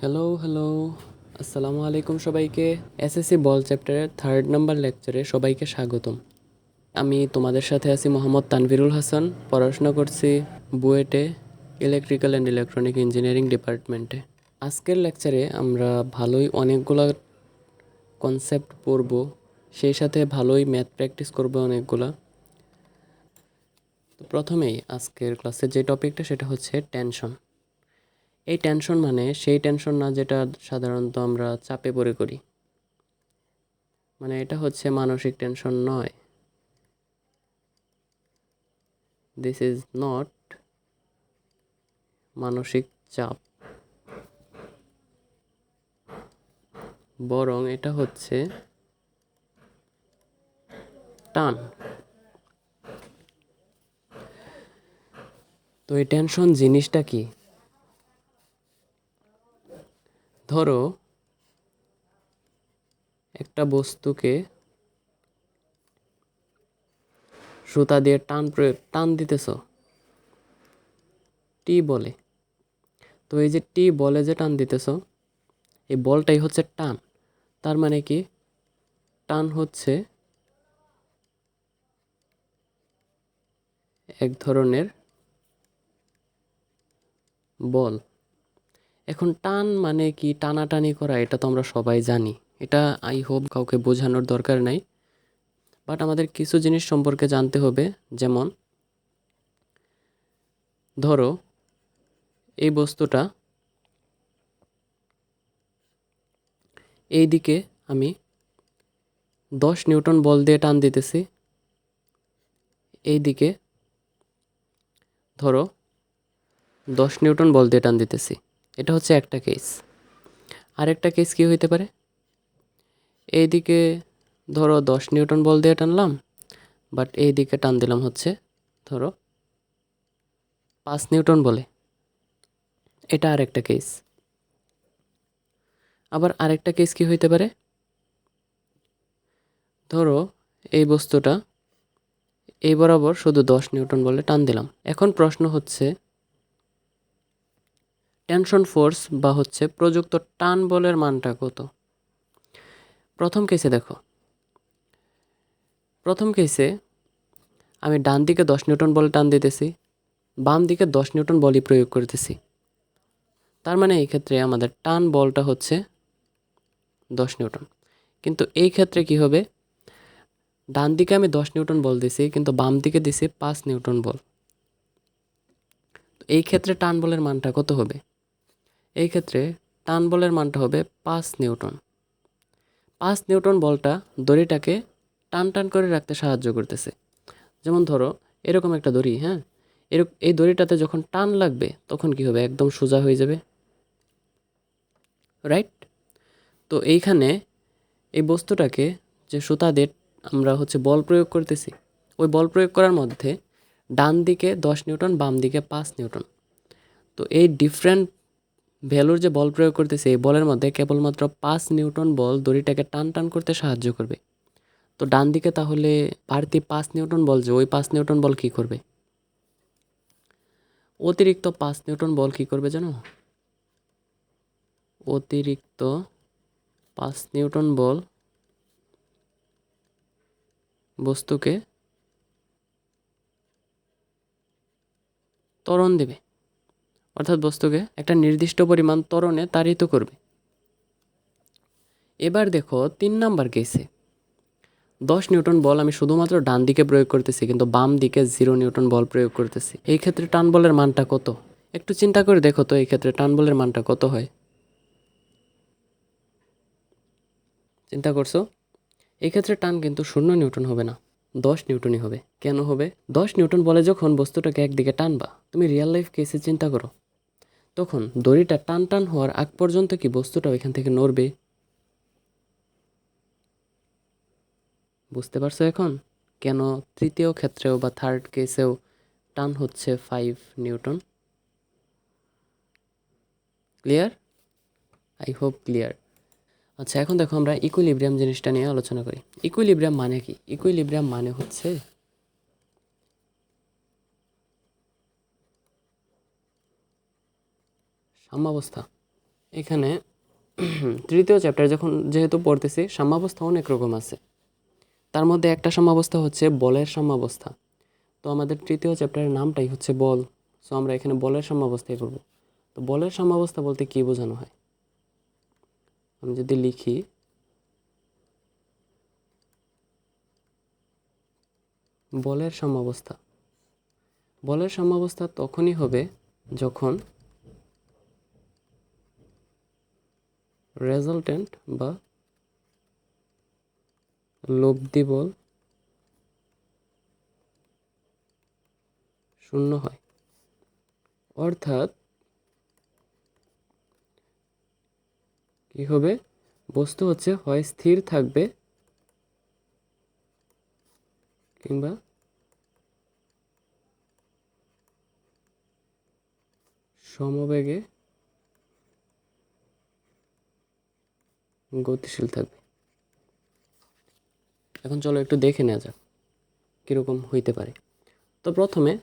Hello, আসসালামু আলাইকুম সবাইকে। এসএসসি বল চ্যাপ্টারের 3rd নাম্বার লেকচারে সবাইকে স্বাগতম। আমি তোমাদের সাথে আছি মোহাম্মদ তানভীরুল হাসান, পড়াশোনা করছি বুয়েটে ইলেকট্রিক্যাল অ্যান্ড ইলেকট্রনিক ইঞ্জিনিয়ারিং ডিপার্টমেন্টে। আজকের লেকচারে আমরা ভালোই অনেকগুলা কনসেপ্ট পড়ব, সেই সাথে ভালোই ম্যাথ প্র্যাকটিস করব অনেকগুলা। তো প্রথমেই আজকের ক্লাসের যে টপিকটা সেটা হচ্ছে টেনশন। এই টেনশন মানে সেই টেনশন না যেটা সাধারণত আমরা চাপে পড়ে করি, মানে এটা হচ্ছে মানসিক টেনশন নয়। দিস ইজ নট মানসিক চাপ, বরং এটা হচ্ছে টান। তো এই টেনশন জিনিসটা কি? ধরো একটা বস্তুকে সুতা দিয়ে টান দিতেছ টি বলে। তো এই যে টি বলে যে টান দিতেছ, এই বলটাই হচ্ছে টান। তার মানে কি? টান হচ্ছে এক ধরনের বল। এখন টান মানে কি? টানাটানি করা, এটা তো আমরা সবাই জানি। এটা আই হোপ কাউকে বোঝানোর দরকার নাই। বাট আমাদের কিছু জিনিস সম্পর্কে জানতে হবে। যেমন ধরো এই বস্তুটা এই দিকে আমি 10 নিউটন বল দিয়ে টান দিতেছি, এই দিকে ধরো 10 নিউটন বল দিয়ে টান দিতেছি। এটা হচ্ছে একটা কেস। আরেকটা কেস কি হইতে পারে? এই দিকে ধরো 10 নিউটন বল দিয়ে টানলাম, বাট এই দিকে টান দিলাম হচ্ছে ধরো 5 নিউটন বলে। এটা আরেকটা কেস। আবার আরেকটা কেস কি হইতে পারে? ধরো এই বস্তুটা এই বরাবর শুধু 10 নিউটন বলে টান দিলাম। এখন প্রশ্ন হচ্ছে টেনশন ফোর্স বা হচ্ছে প্রযুক্ত টান বলের মানটা কত? প্রথম কেসে দেখো, প্রথম কেসে আমি ডান দিকে 10 নিউটন বল টান দিতেছি, বাম দিকে 10 নিউটন বলই প্রয়োগ করতেছি। তার মানে এই ক্ষেত্রে আমাদের টান বলটা হচ্ছে 10 নিউটন। কিন্তু এই ক্ষেত্রে কি হবে? ডান দিকে আমি 10 নিউটন বল দিছি, কিন্তু বাম দিকে দিছি 5 নিউটন বল। এই ক্ষেত্রে টান বলের মানটা কত হবে? এই ক্ষেত্রে টান বলের মানটা হবে 5 নিউটন। 5 নিউটন বলটা দড়িটাকে টান টান করে রাখতে সাহায্য করতেছে। যেমন ধরো এরকম একটা দড়ি, হ্যাঁ, এই দড়িটাতে যখন টান লাগবে তখন কি হবে? একদম সোজা হয়ে যাবে, রাইট? তো এইখানে এই বস্তুটাকে যে সুতা দিয়ে আমরা হচ্ছে বল প্রয়োগ করতেছি, ওই বল প্রয়োগ করার মধ্যে ডান দিকে 10 নিউটন, বাম দিকে 5 নিউটন। তো এই ডিফারেন্ট ভ্যালুর যে বল প্রয়োগ করতেছে, এই বলের মধ্যে কেবলমাত্র 5 নিউটন বল দড়িটাকে টান টান করতে সাহায্য করবে। তো ডান দিকে তাহলে বাড়তি 5 নিউটন বল, যে ওই 5 নিউটন বল কি করবে? অতিরিক্ত 5 নিউটন বল কি করবে জানো? অতিরিক্ত 5 নিউটন বল বস্তুকে ত্বরণ দেবে, অর্থাৎ বস্তুকে একটা নির্দিষ্ট পরিমাণ ত্বরণে তাড়িত করবে। এবার দেখো 3 নাম্বার কেসে 10 নিউটন বল আমি শুধুমাত্র ডান দিকে প্রয়োগ করতেছি, কিন্তু বাম দিকে 0 নিউটন বল প্রয়োগ করতেছি। এই ক্ষেত্রে টান বলের মানটা কত? একটু চিন্তা করে দেখো তো, এই ক্ষেত্রে টান বলের মানটা কত হয়? চিন্তা করছো? এই ক্ষেত্রে টান কিন্তু 0 নিউটন হবে না, 10 নিউটনই হবে। কেন হবে? 10 নিউটন বলে যখন বস্তুটাকে একদিকে টানবা, তুমি রিয়েল লাইফ কেসে চিন্তা করো, তখন দড়িটা টান টান হওয়ার আগ পর্যন্ত কি বস্তুটা ওইখান থেকে নড়বে? বুঝতে পারছো এখন কেন তৃতীয় ক্ষেত্রেও বা থার্ড কেসেও টান হচ্ছে 5 Newton? Clear? I hope clear. আচ্ছা, এখন দেখো আমরা ইকুইলিব্রিয়াম জিনিসটা নিয়ে আলোচনা করি। ইকুইলিব্রিয়াম মানে কি? ইকুইলিব্রিয়াম মানে হচ্ছে সাম্যাবস্থা। এখানে তৃতীয় চ্যাপ্টার যখন যেহেতু পড়তেছি, সাম্যাবস্থা অনেক রকম আছে। তার মধ্যে একটা সাম্যাবস্থা হচ্ছে বলের সাম্যাবস্থা। তো আমাদের তৃতীয় চ্যাপ্টারের নামটাই হচ্ছে বল। সো আমরা এখানে বলের সাম্যাবস্থায় করব। তো বলের সাম্যাবস্থা বলতে কী বোঝানো হয়? আমি যদি লিখি, বলের সাম্যাবস্থা, বলের সাম্যাবস্থা তখনই হবে যখন রেজাল্টেন্ট বা লব্ধি বল শূন্য হয়। অর্থাৎ কি হবে? বস্তু হচ্ছে হয় স্থির থাকবে কিংবা সমবেগে গতিশীল থাকবে। এখন চলো একটু দেখে নেওয়া যাক কীরকম হইতে পারে। তো প্রথমে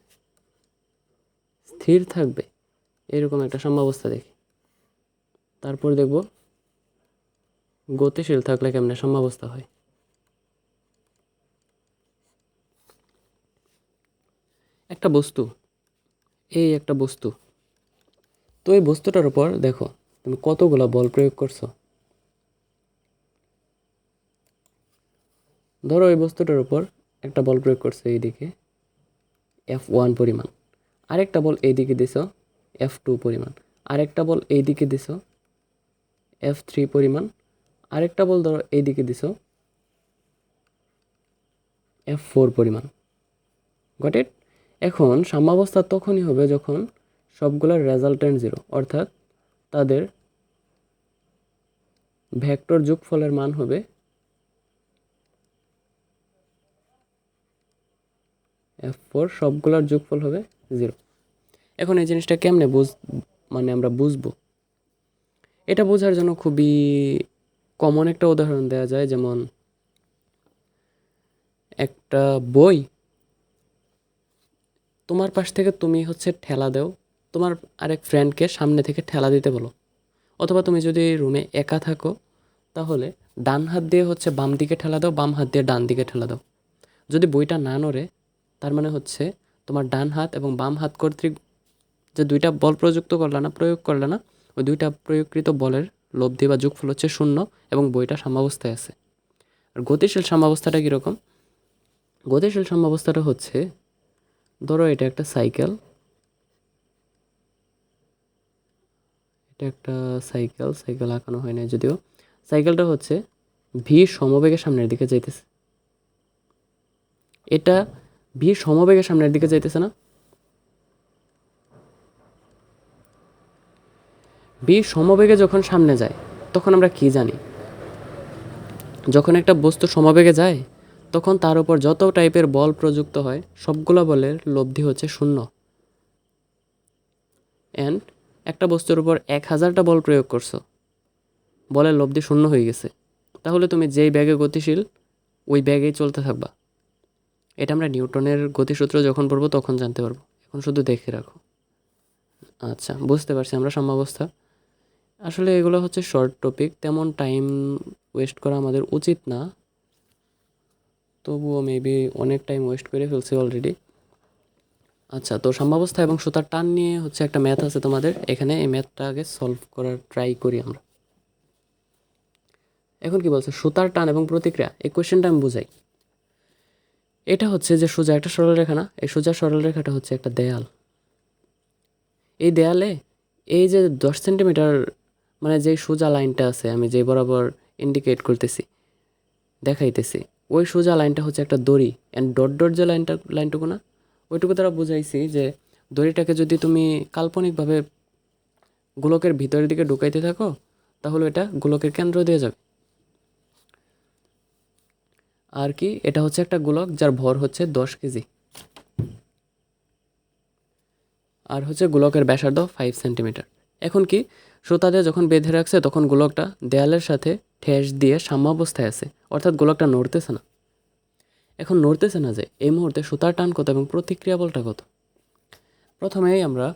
স্থির থাকবে এরকম একটা সাম্যাবস্থা দেখি, তারপর দেখব গতিশীল থাকলে কেমনে সাম্যাবস্থা হয়। একটা বস্তু, এই একটা বস্তু, তো এই বস্তুটার উপর দেখো তুমি কতগুলা বল প্রয়োগ করছো। ধরো এই বস্তুটার উপর একটা বল প্রয়োগ করছো এইদিকে F1 পরিমাণ, আরেকটা বল এইদিকে দিছ F2 পরিমাণ, আরেকটা বল এইদিকে দিছ F3 পরিমাণ, আরেকটা বল ধরো এইদিকে দিছ F4 পরিমাণ। Got it? এখন সাম্যাবস্থা তখনই হবে যখন সবগুলোর রেজাল্টেন্ট জিরো, অর্থাৎ তাদের ভেক্টর যোগফলের মান হবে F4, সবগুলোর যোগফল হবে 0। এখন এই জিনিসটা কেমনে মানে আমরা বুঝবো? এটা বোঝার জন্য খুবই কমন একটা উদাহরণ দেওয়া যায়, যেমন একটা বই তোমার পাশ থেকে তুমি হচ্ছে ঠেলা দাও, তোমার আরেক ফ্রেন্ডকে সামনে থেকে ঠেলা দিতে বলো। অথবা তুমি যদি রুমে একা থাকো তাহলে ডান হাত দিয়ে হচ্ছে বাম দিকে ঠেলা দাও, বাম হাত দিয়ে ডান দিকে ঠেলা দাও। যদি বইটা না নড়ে তার মানে হচ্ছে তোমার ডান হাত এবং বাম হাত কর্তৃক যে দুইটা বল প্রয়োগ করলে না, ওই দুইটা প্রয়োগকৃত বলের লব্ধি বা যোগফল হচ্ছে 0 এবং বইটা সাম্যাবস্থায় আছে। আর গতিশীল সাম্যাবস্থাটা কীরকম? গতিশীল সাম্যাবস্থাটা হচ্ছে, ধরো এটা একটা সাইকেল, সাইকেল আঁকানো হয় না যদিও। সাইকেলটা হচ্ছে ভি সমবেগে সামনের দিকে যাইতেছে, এটা ভি সমবেগে সামনের দিকে যাইতেছে না? ভি সমবেগে যখন সামনে যায় তখন আমরা কি জানি? যখন একটা বস্তু সমবেগে যায় তখন তার উপর যত টাইপের বল প্রযুক্ত হয় সবগুলো বলের লব্ধি হচ্ছে 0। অ্যান্ড একটা বস্তুর উপর 1000টা বল প্রয়োগ করছো, বলের লব্ধি 0 হয়ে গেছে। তাহলে তুমি যেই ব্যাগে গতিশীল ওই ব্যাগেই চলতে থাকবা। এটা আমরা নিউটনের গতিসূত্র যখন পড়বো তখন জানতে পারবো, এখন শুধু দেখে রাখো। আচ্ছা, বুঝতে পারছি আমরা সাম্যাবস্থা। আসলে এগুলো হচ্ছে শর্ট টপিক, তেমন টাইম ওয়েস্ট করা আমাদের উচিত না, তবুও মেবি অনেক টাইম ওয়েস্ট করে ফেলছি অলরেডি। আচ্ছা, তো সাম্যাবস্থা এবং সুতার টান নিয়ে হচ্ছে একটা ম্যাথ আছে তোমাদের এখানে, এই ম্যাথটা আগে সলভ করার ট্রাই করি আমরা। এখন কি বলছে? সুতার টান এবং প্রতিক্রিয়া, এই কোয়েশ্চেনটা আমি বুঝাই। এটা হচ্ছে যে সোজা একটা সরলরেখা না, এই সোজা সরলরেখাটা হচ্ছে একটা দেয়াল। এই দেয়ালে এই যে 10 সেন্টিমিটার মানে যেই সোজা লাইনটা আছে, আমি যে বরাবর ইন্ডিকেট করতেছি, দেখাইতেছি, ওই সোজা লাইনটা হচ্ছে একটা দড়ি। অ্যান্ড ডট ডট যে লাইনটুকু না, ওইটুকু দ্বারা বুঝাইছি যে দড়িটাকে যদি তুমি কাল্পনিকভাবে গোলকের ভিতরের দিকে ঢুকাইতে থাকো তাহলে এটা গোলকের কেন্দ্র দিয়ে যাবে। আর কি, এটা হচ্ছে একটা গোলক যার ভর হচ্ছে 10 কেজি, আর হচ্ছে গোলকের ব্যাসার্ধ 5 সেন্টিমিটার। এখন কি, সুতা দিয়ে যখন বেঁধে রাখছে তখন গোলকটা দেয়ালের সাথে ঠেস দিয়ে সাম্যাবস্থায় আছে, অর্থাৎ গোলকটা নড়তেছে না। এখন নড়তেছে না যে এই মুহূর্তে সুতার টান কত এবং প্রতিক্রিয়া বলটা কত? প্রথমেই আমরা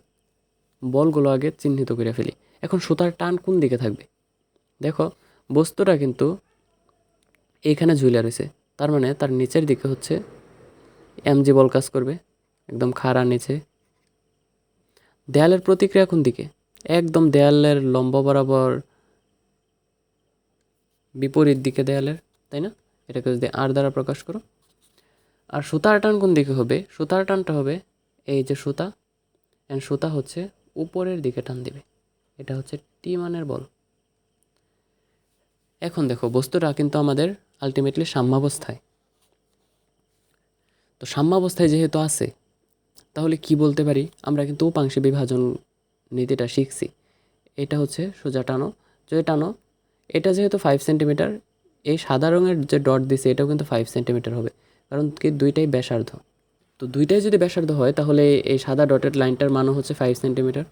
বলগুলো আগে চিহ্নিত করে ফেলি। এখন সুতার টান কোন দিকে থাকবে? দেখো বস্তুটা কিন্তু এইখানে ঝুলে রয়েছে, তার মানে তার নিচের দিকে হচ্ছে এমজি বল কাজ করবে, একদম খাড়া নিচে। দেয়ালের প্রতিক্রিয়া কোন দিকে? একদম দেয়ালের লম্ব বরাবর বিপরীত দিকে দেয়ালের, তাই না? এটাকে যদি আর দ্বারা প্রকাশ করো। আর সুতার টান কোন দিকে হবে? সুতার টানটা হবে এই যে সুতা, অ্যান্ড সুতা হচ্ছে উপরের দিকে টান দিবে, এটা হচ্ছে টি মানের বল। এখন দেখো বস্তুটা কিন্তু আমাদের আলটিমেটলি সাম্যাবস্থায়। তো সাম্যাবস্থায় যেহেতু আছে, তাহলে কি বলতে পারি? আমরা কিন্তু উপাংশে বিভাজন নীতিটা শিখছি। এটা হচ্ছে সোজা টানো, যদি টানো এটা যেহেতু 5 সেন্টিমিটার, এই সাদা রঙের যে ডট দিছে এটাও কিন্তু 5 সেন্টিমিটার হবে, কারণ কি দুইটাই ব্যাসার্ধ। তো দুইটাই যদি ব্যাসার্ধ হয় তাহলে এই সাদা ডটের লাইনটার মানও হচ্ছে 5 সেন্টিমিটার।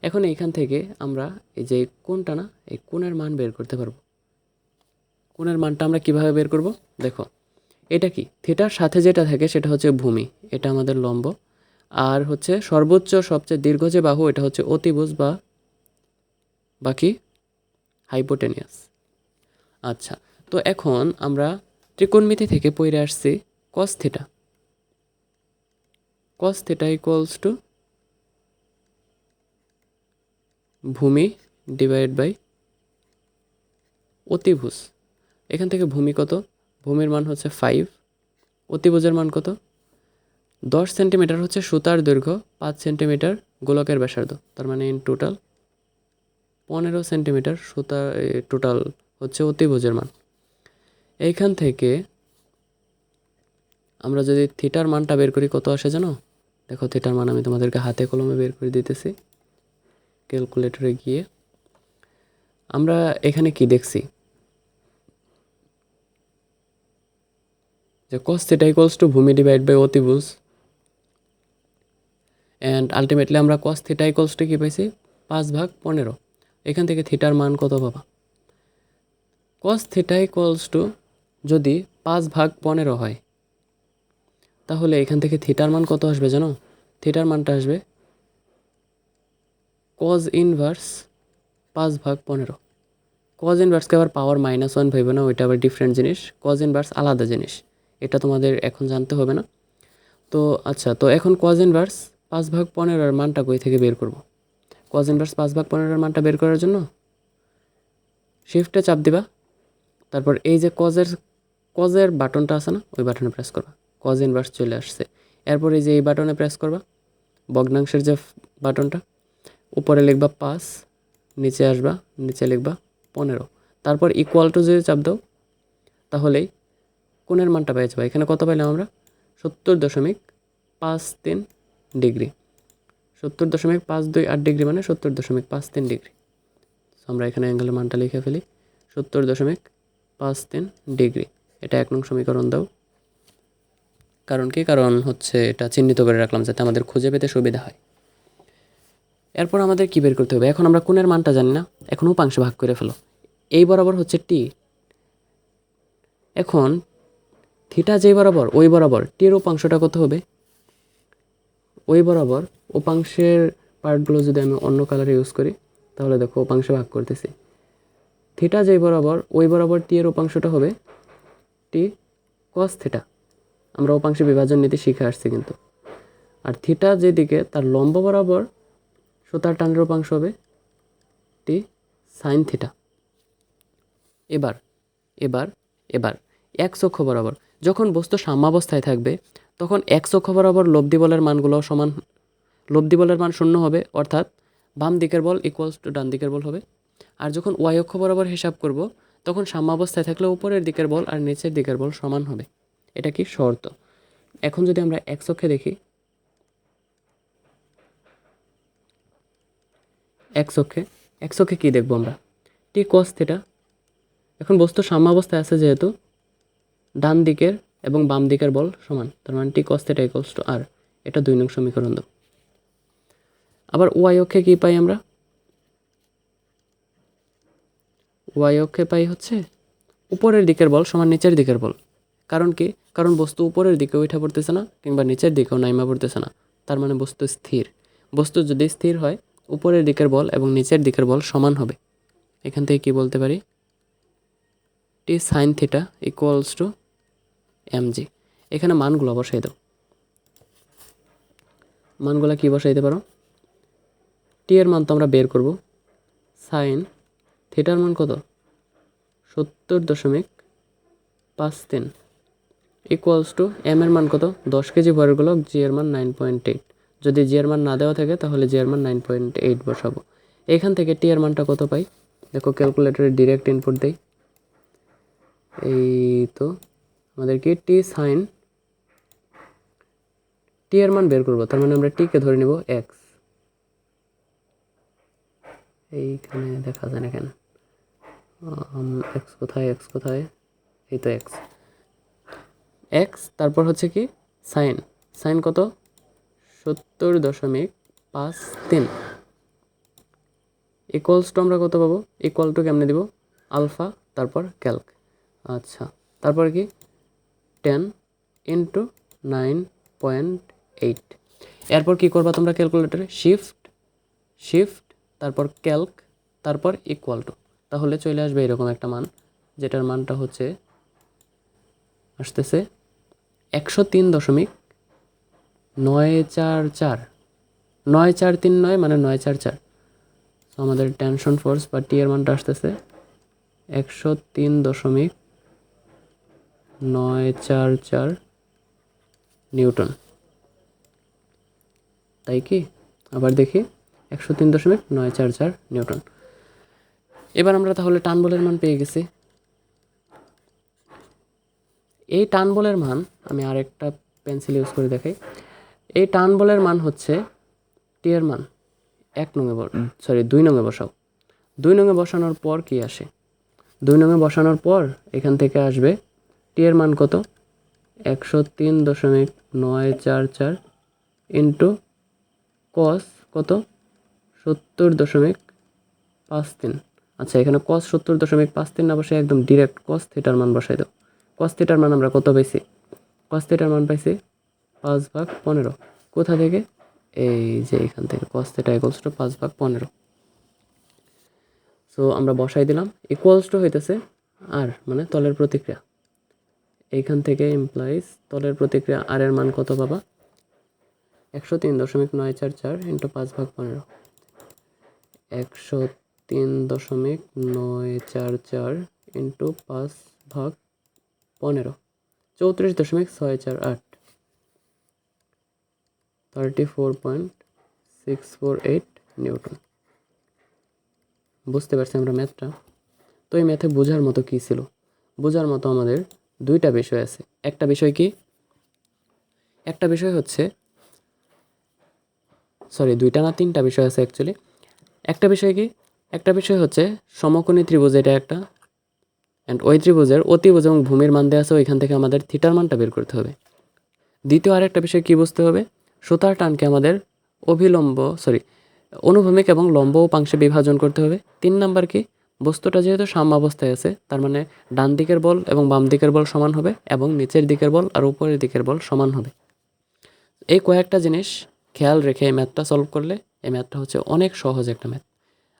এখন এইখান থেকে আমরা এই যে কোণটা না, এই কোণের মান বের করতে পারবো। কোণের মানটা আমরা কিভাবে বের করব? দেখো এটা কি, থিটার সাথে যেটা থাকে সেটা হচ্ছে ভূমি, এটা আমাদের লম্ব, আর হচ্ছে সর্বোচ্চ সবচেয়ে দীর্ঘ যে বাহু এটা হচ্ছে অতিভুজ বা বাকি হাইপোটেনিয়াস। আচ্ছা, তো এখন আমরা ত্রিকোণমিতি থেকে পড়ে আসছি cos theta. Cos theta equals two ভূমি ডিভাইড বাই অতিভুজ। এখান থেকে ভূমি কত? ভূমির মান হচ্ছে 5, অতিভুজের মান কত? 10 সেন্টিমিটার হচ্ছে সুতার দৈর্ঘ্য, 5 সেন্টিমিটার গোলকের ব্যাসার্ধ, তার মানে ইন টোটাল 15 সেন্টিমিটার সুতা টোটাল হচ্ছে অতিভুজের মান। এইখান থেকে আমরা যদি থিটার মানটা বের করি কত আসে জানো? দেখো থিটার মান আমি তোমাদেরকে হাতে কলমে বের করে দিতেছি, ক্যালকুলেটরে গিয়ে। আমরা এখানে কি দেখছি যে cos থিটা ইকুয়ালস টু ভূমি ডিভাইড বাই অতিভুজ, অ্যান্ড আলটিমেটলি আমরা cos থিটা ইকুয়ালস টু কী পাইছি? 5/15। এখান থেকে থিটার মান কত পাবা? cos থিটা ইকুয়ালস টু যদি 5/15 হয়, তাহলে এখান থেকে থিটার মান কত আসবে জানো? থিটার মানটা আসবে cos ইনভার্স 5/15। cos ইনভার্সকে আবার পাওয়ার -1 ভেবে না, ওইটা আবার ডিফারেন্ট জিনিস। cos ইনভার্স আলাদা জিনিস, এটা তোমাদের এখন জানতে হবে না। তো আচ্ছা, তো এখন cos ইনভার্স 5/15 মানটা কই থেকে বের করব? cos ইনভার্স 5/15 মানটা বের করার জন্য শিফটে চাপ দিবা, তারপর এই যে কজের বাটনটা আছে না, ওই বাটনে প্রেস করবা, cos ইনভার্স চলে আসছে। এরপর এই যে এই বাটনে প্রেস করবা, ভগ্নাংশের যে বাটনটা, উপরে লিখবা 5, নিচে আসবা, নিচে লিখবা 15, তারপর ইকুয়াল টু যদি চাপ দাও তাহলেই কোণের মানটা পেয়ে যাবে। এখানে কত পাইলাম আমরা? 70.53 ডিগ্রি। 70.528 ডিগ্রি মানে 70.53 ডিগ্রি। আমরা এখানে অ্যাঙ্গেলের মানটা লিখে ফেলি, 70.53 ডিগ্রি। এটা 1 নং সমীকরণ দাও। কারণ কি? কারণ হচ্ছে এটা চিহ্নিত করে রাখলাম যাতে আমাদের খুঁজে পেতে সুবিধা হয়। এরপর আমাদের কি বের করতে হবে? এখন আমরা কোণের মানটা জানি না, এখন উপাংশে ভাগ করে ফেলো। এই বরাবর হচ্ছে টি। এখন থিটা যেই বরাবর ওই বরাবর টির উপাংশটা কত হবে? ওই বরাবর উপাংশের পার্টগুলো যদি আমি অন্য কালারে ইউজ করি তাহলে দেখো উপাংশে ভাগ করতেছি। থিটা যেই বরাবর ওই বরাবর টি এর উপাংশটা হবে টি কস থিটা। আমরা উপাংশে বিভাজন নীতি শিখে আসছি কিন্তু। আর থিটা যেদিকে তার লম্ব বরাবর সুতার টানের উপাংশ হবে টি সাইন থিটা। এবার এবার এবার এক্স অক্ষ বরাবর যখন বস্তু সাম্যাবস্থায় থাকবে তখন এক্স অক্ষ বরাবর লব্ধি বলের মানগুলো সমান, লব্ধি বলের মান 0 হবে, অর্থাৎ বাম দিকের বল ইকুয়ালস টু ডান দিকের বল হবে। আর যখন ওয়াই অক্ষ বরাবর হিসাব করব তখন সাম্যাবস্থায় থাকলে উপরের দিকের বল আর নিচের দিকের বল সমান হবে। এটা কি শর্ত? এখন যদি আমরা এক্স অক্ষে দেখি, এক্স অক্ষে কী দেখবো আমরা? টি কস থিটা। এখন বস্তু সাম্যাবস্থায় আছে যেহেতু ডান দিকের এবং বাম দিকের বল সমান, তার মানে টি কস থিটা ইকুয়ালস টু আর। এটা 2 নং সমীকরণ দাও। আবার ওয়াই অক্ষে কী পাই আমরা? ওয়াই অক্ষে পাই হচ্ছে উপরের দিকের বল সমান নিচের দিকের বল। কারণ কি? কারণ বস্তু উপরের দিকে উঠা পড়তেছে না কিংবা নিচের দিকেও নাইমা পড়তেছে না, তার মানে বস্তু স্থির। বস্তু যদি স্থির হয় উপরের দিকের বল এবং নিচের দিকের বল সমান হবে। এখান থেকে কি বলতে পারি, T sine theta equals to mg। এখানে মানগুলো বসাই দাও। মানগুলো কি বসাইতে পারো, টি এর মান তো আমরা বের করব, সাইন থিটার মান কত 70.53 ইকুয়ালস টু এম এর মান কত 10 কেজি ভরের গোলক, জি এর মান 9.8। যদি জি এর মান না দেওয়া থাকে তাহলে জি এর মান 9.8 বসাবো। এখান থেকে টি এর মানটা কত পাই, দেখো ক্যালকুলেটরে ডিরেক্ট ইনপুট দেই। এই তো আমাদের কি টি সাইন, টি এর মান বের করবো, তার মানে আমরা টি কে ধরে নিব এক্স। এইখানে দেখা যায় না কেন, এক্স কোথায়, এক্স কোথায়, এই তো এক্স। এক্স তারপর হচ্ছে কি সাইন, সাইন কত 70.53 ইকুয়ালস টু আমরা কত পাবো, ইকুয়াল টু কেমনে দিব, আলফা তারপর ক্যালক। আচ্ছা, তারপর কি 10 ইন্টু 9.8। এরপর কি করবা তোমরা ক্যালকুলেটরে শিফট তারপর ক্যালক তারপর ইকুয়াল টু, তাহলে চলে আসবে এরকম একটা মান, যেটার মানটা হচ্ছে আসতেছে 103.944, 9439 মানে 944। তো আমাদের টেনশন ফোর্স বা টি এর মানটা আসতেছে 103.944 নিউটন। তাই কি, আবার দেখি 103.944 নিউটন। এবার আমরা তাহলে টান বলের মান পেয়ে গেছি। এই টান বলের মান আমি আরেকটা পেন্সিল ইউজ করে দেখাই। এই টান বলের মান হচ্ছে টি এর মান 2 নঙে বসাও। 2 নঙে বসানোর পর কি আসে, 2 নঙে বসানোর পর এখান থেকে আসবে টি এর মান কত 103.944 ইন্টু কস কত 70.53। আচ্ছা, এখানে কস 70.53 না বসে একদম ডিরেক্ট কস থিটার মান বসাই দাও। কস থিটার মান আমরা কত পাইছি, কস থিটার মান পাইছি 5/15। কোথা থেকে, এই যে এখান থেকে cos theta equals two 5/15। So আমরা বসাই দিলাম, ইকুয়ালস টু হইতেছে আর মানে তলের প্রতিক্রিয়া। এইখান থেকে ইমপ্লাইজ তলের প্রতিক্রিয়া আর এর মান কত পাবা 103.944 ইন্টু 5/15, 103.944 ইন্টু 5/15, 34.648, 34.648 নিউটন। বুঝতে পারছি আমরা ম্যাথটা। তো এই ম্যাথে বোঝার মতো কী ছিল, বোঝার মতো আমাদের দুইটা বিষয় আছে। একটা বিষয় কি, একটা বিষয় হচ্ছে দুইটা না তিনটা বিষয় আছে অ্যাকচুয়ালি। একটা বিষয় কি, একটা বিষয় হচ্ছে সমকোণী ত্রিভুজ, এটা একটা, অ্যান্ড ওই ত্রিভুজের অতিভুজ এবং ভূমির মান দেওয়া আছে, ওইখান থেকে আমাদের থিটার মানটা বের করতে হবে। দ্বিতীয় আরেকটা বিষয় কি বুঝতে হবে, সুতার টানকে আমাদের অনুভূমিক এবং লম্ব উপাংশে বিভাজন করতে হবে। 3 নাম্বার কি, বস্তুটা যেহেতু সাম্যাবস্থায় আছে, তার মানে ডান দিকের বল এবং বাম দিকের বল সমান হবে এবং নিচের দিকের বল আর উপরের দিকের বল সমান হবে। এই কয়েকটা জিনিস খেয়াল রেখে এই ম্যাথটা সলভ করলে এই ম্যাথটা হচ্ছে অনেক সহজ একটা ম্যাথ।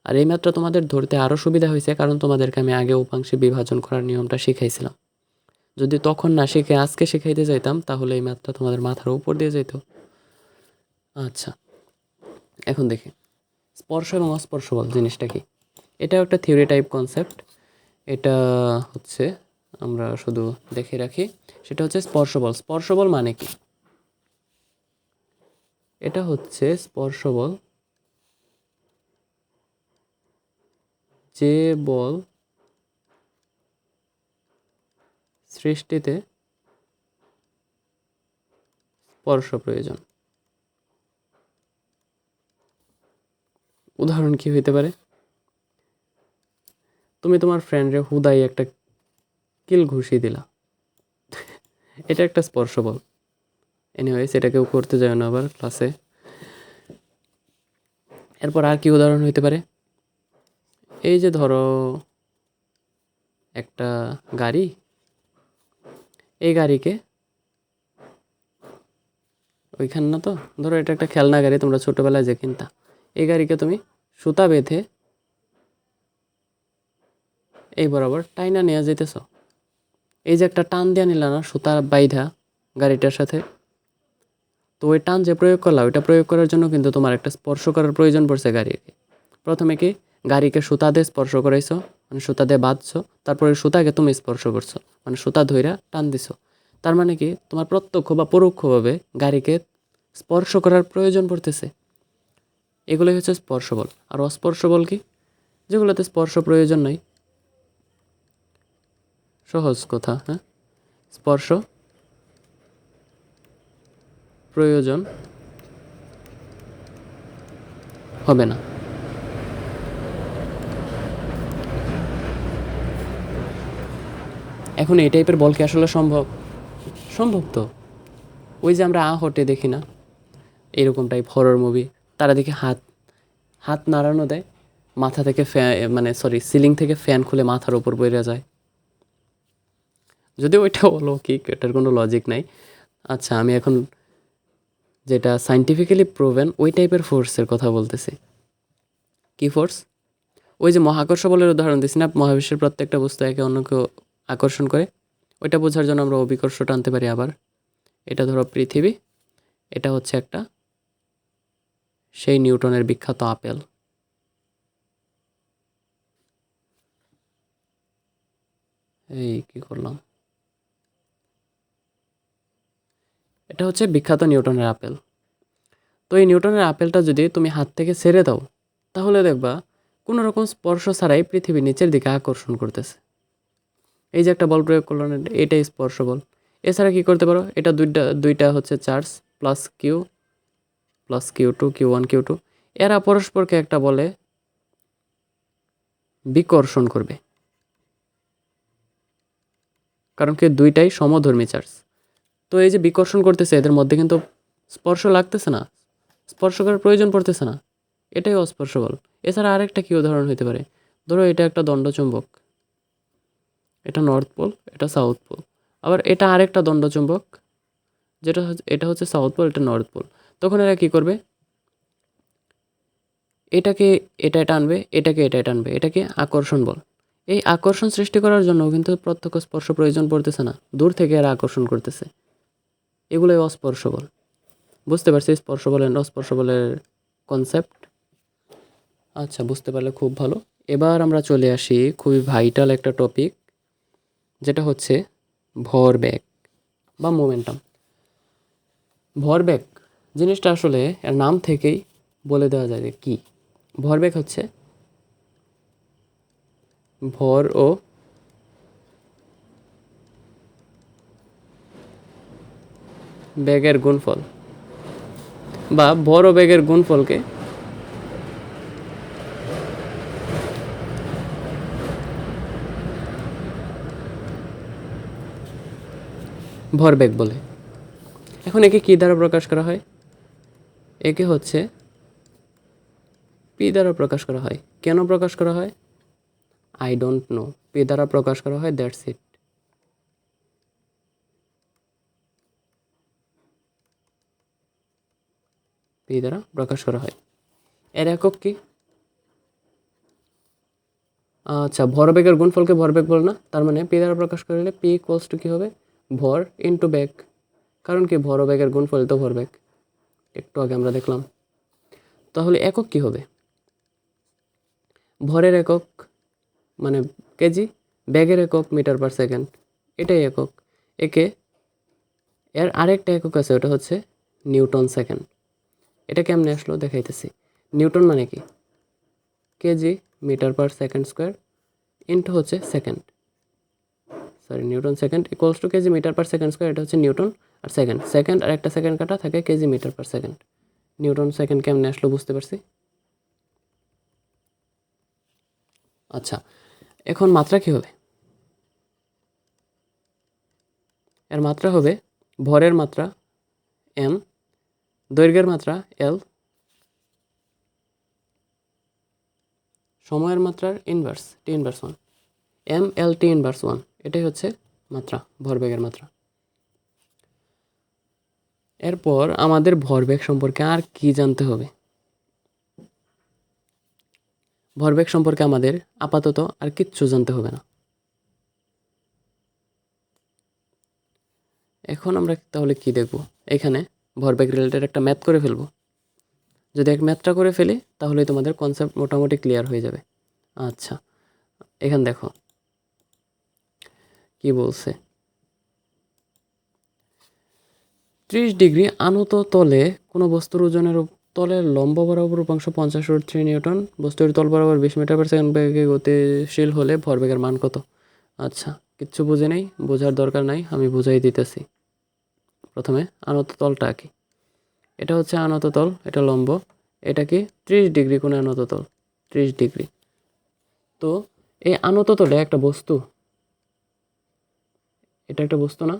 আর এই ম্যাথটা তোমাদের ধরতে আরও সুবিধা হয়েছে, কারণ তোমাদেরকে আমি আগে উপাংশে বিভাজন করার নিয়মটা শিখাইছিলাম। যদি তখন না শিখে আজকে শিখাইতে যাইতাম তাহলে এই ম্যাথটা তোমাদের মাথার উপর দিয়ে যেত। আচ্ছা, এখন দেখি স্পর্শ এবং অস্পর্শ বল জিনিসটা কি। এটাও একটা থিওরি টাইপ কনসেপ্ট। এটা হচ্ছে আমরা শুধু দেখে রাখি, সেটা হচ্ছে স্পর্শ বল। স্পর্শ বল মানে কি, এটা হচ্ছে স্পর্শ বল, যে বল সৃষ্টিতে স্পর্শ প্রয়োজন। উদাহরণ কি হইতে পারে, তুমি তোমার ফ্রেন্ডরে হুদাই একটা কিল ঘুষি দিলা, এটা একটা স্পর্শ বল। এনিওয়েজ, এটা কেউ করতে যায় না আবার ক্লাসে। এরপর আর কি উদাহরণ হইতে পারে, এই যে ধরো একটা গাড়ি, এই গাড়িকে ওইখান না তো, ধরো এটা একটা খেলনা গাড়ি, তোমরা ছোটোবেলায় যে কিনতা, এই গাড়িকে তুমি সুতা বেঁধে এই বরাবর টাইনা নিয়ে যেতেছ। এই যে একটা টান দিয়ে নিলা না সুতা বাইধা গাড়িটার সাথে, তো ওই টান যে প্রয়োগ করলা ওইটা প্রয়োগ করার জন্য কিন্তু তোমার একটা স্পর্শ করার প্রয়োজন পড়ছে গাড়িকে। প্রথমে কি গাড়িকে সুতা দিয়ে স্পর্শ করাইছো, মানে সুতা দিয়ে বাঁধছো, তারপরে সুতাকে তুমি স্পর্শ করছো, মানে সুতা ধইরা টান দিছো। তার মানে কি তোমার প্রত্যক্ষ বা পরোক্ষভাবে গাড়িকে স্পর্শ করার প্রয়োজন পড়তেছে। এগুলোই হচ্ছে স্পর্শ বল। আর অস্পর্শ বল কি? যেগুলোতে স্পর্শ প্রয়োজন নাই। সহজ কথা, হ্যাঁ, স্পর্শ প্রয়োজন হবে না। এখন এই টাইপের বল কি আসলে সম্ভব? সম্ভব তো। ওই যে আমরা হটে দেখি না, এরকম টাইপ হরর মুভি, তারা দেখি হাত হাত নাড়ানো দেয়, মাথা থেকে মানে সরি সিলিং থেকে ফ্যান খুলে মাথার ওপর বইরা যায়। যদিও ওইটা অলৌকিক, এটার কোনো লজিক নাই। আচ্ছা, আমি এখন যেটা সাইন্টিফিক্যালি প্রুভেন ওই টাইপের ফোর্সের কথা বলতেছি। কি ফোর্স? ওই যে মহাকর্ষ বলের উদাহরণ দিছি না, মহাবিশ্বের প্রত্যেকটা বস্তু একে অন্যকে আকর্ষণ করে। ওইটা বোঝার জন্য আমরা অভিকর্ষ টানতে পারি। আবার এটা ধরো পৃথিবী, এটা হচ্ছে একটা সেই নিউটনের বিখ্যাত আপেল। এই কি করলাম, এটা হচ্ছে বিখ্যাত নিউটনের আপেল। তো এই নিউটনের আপেলটা যদি তুমি হাত থেকে ছেড়ে দাও, তাহলে দেখবা কোনো রকম স্পর্শ ছাড়াই পৃথিবী নিচের দিকে আকর্ষণ করতেছে। এই যে একটা বল প্রয়োগ করলো না, এটাই স্পর্শ বল। এছাড়া কি করতে পারো, এটা দুইটা দুইটা হচ্ছে charge, plus Q two, Q 1 Q 2, এরা পরস্পরকে একটা বলে বিকর্ষণ করবে, কারণ কি দুইটাই সমধর্মী চার্জ। তো এই যে বিকর্ষণ করতেছে, এদের মধ্যে কিন্তু স্পর্শ লাগতেছে না, স্পর্শ করার প্রয়োজন পড়তেছে না, এটাই অস্পর্শ বল। এছাড়া আরেকটা কি উদাহরণ হতে পারে, ধরো এটা একটা দণ্ডচুম্বক, এটা নর্থ পোল, এটা সাউথ পোল। আবার এটা আরেকটা দণ্ডচুম্বক, এটা হচ্ছে সাউথ পোল, এটা নর্থ পোল। তখন এরা কি করবে, এটাকে এটা টানবে, এটাকে এটা টানবে, এটাকে আকর্ষণ বল। এই আকর্ষণ সৃষ্টি করার জন্য কিন্তু প্রত্যক্ষ স্পর্শ প্রয়োজন পড়তেছে না, দূর থেকে এরা আকর্ষণ করতেছে। এগুলোই অস্পর্শ বল। বুঝতে পারছি স্পর্শ বলের অস্পর্শ বলের কনসেপ্ট? আচ্ছা, বুঝতে পারলে খুব ভালো। এবার আমরা চলে আসি খুবই ভাইটাল একটা টপিক, যেটা হচ্ছে ভরবেগ বা মোমেন্টাম। ভরবেগ জিনিসটা আসলে এর নাম থেকেই বলে দেওয়া যায় যে কী। ভরবেগ হচ্ছে ভর ও বেগের গুণফল, বা ভর ও বেগের গুণফলকে ভরবেগ বলে। এখন একে কী দ্বারা প্রকাশ করা হয়? একে হচ্ছে পি দ্বারা প্রকাশ করা হয়। কেন প্রকাশ করা হয়? I don't know. পি দ্বারা প্রকাশ করা হয়, দ্যাটস ইট। পি দ্বারা প্রকাশ করা হয়। এর একক কি? আচ্ছা, ভরবেগের গুণফলকে ভরবেগ বল না, তার মানে পি দ্বারা প্রকাশ করলে পি ইকুয়ালস টু কী হবে? ভর ইন্টু বেগ। কারণ কি ভর ও বেগের গুণফল তো ভরবেগ, একটু আগে আমরা দেখলাম। তাহলে একক কি হবে? ভরের একক মানে কেজি, ব্যাগের একক মিটার পার সেকেন্ড, এটাই একক। একে এর আরেকটা একক আছে, ওটা হচ্ছে নিউটন সেকেন্ড। এটা কেমনে আসলো দেখাইতেছি। নিউটন মানে কি? KG metre per second square into হচ্ছে second, sorry newton second equals to KG metre per second square. এটা হচ্ছে নিউটন, আর সেকেন্ড সেকেন্ড আর একটা সেকেন্ড কাটা থাকে KG metre per second. Newton second কেমনে আসলো বুঝতে পারছি। আচ্ছা, এখন মাত্রা কি হবে? এর মাত্রা হবে ভরের মাত্রা এম, দৈর্ঘ্যের মাত্রা এল, সময়ের মাত্রার inverse T inverse 1, M L T inverse 1, এটাই হচ্ছে মাত্রা, ভরবেগের মাত্রা। এরপর আমাদের ভরবেগ সম্পর্কে আর কি জানতে হবে? ভরবেগ সম্পর্কে আমাদের আপাতত আর কিচ্ছু জানতে হবে না। এখন আমরা তাহলে কি দেখব? এখানে ভরবেগ রিলেটেড একটা ম্যাথ করে ফেলব। যদি এক ম্যাথটা করে ফেলি তাহলেই তোমাদের কনসেপ্ট মোটামুটি ক্লিয়ার হয়ে যাবে। আচ্ছা, এখানে দেখো কি বলছে। 30 ডিগ্রি আনত তলে কোনো বস্তুর ওজনের তলের লম্ব বরাবর উপাংশ 50√3 নিউটন, বস্তুর তল বরাবর 20 মিটার পার সেকেন্ড বেগে গতিশীল হলে ভরবেগের মান কত? আচ্ছা, কিচ্ছু বুঝে নেই, বোঝার দরকার নাই, আমি বুঝাই দিতেছি। প্রথমে আনত তলটা কি? এটা হচ্ছে আনত তল, এটা লম্ব, এটা কি 30 ডিগ্রি কোণে আনত তল, 30 ডিগ্রি। তো এই আনত তলে একটা বস্তু, এটা একটা বস্তু না?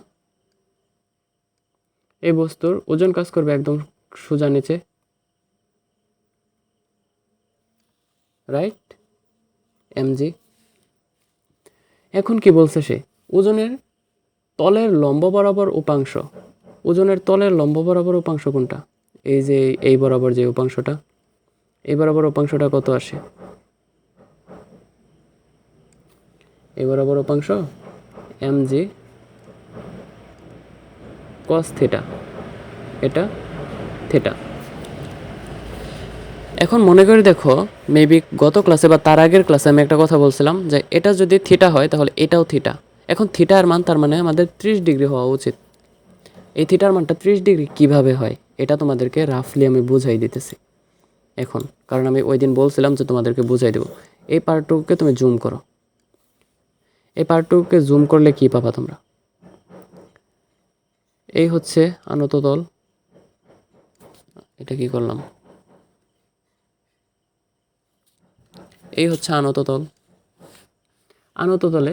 এই বস্তুর ওজন কাজ করবে একদম সোজা নিচে, রাইট? mg। এখন কি বলছে সে? ওজনের তলের লম্ব বরাবর উপাংশ। ওজনের তলের লম্ব বরাবর উপাংশ কোনটা? এই যে এই বরাবর যে উপাংশটা, এই বরাবর উপাংশটা কত আসে? এই বরাবর উপাংশ mg cos থিটা, এটা থিটা। এখন মনে করে দেখো, মেবি গত ক্লাসে বা তার আগের ক্লাসে আমি একটা কথা বলছিলাম যে এটা যদি থিটা হয় তাহলে এটাও থিটা। এখন থিটার মান তার মানে আমাদের 30 ডিগ্রি হওয়া উচিত। এই থিটার মানটা 30 ডিগ্রি কিভাবে হয় এটা তোমাদেরকে রাফলি আমি বুঝাই দিতেছি এখন, কারণ আমি ওই দিন বলছিলাম যে তোমাদেরকে বুঝাই দেবো। এই পার্টটুকুকে তুমি জুম করো, এই পার্টটুকুকে জুম করলে কি পাবা তোমরা? এই হচ্ছে আনত তল, এটা কি করলাম, এই হচ্ছে আনত তল। আনত তলে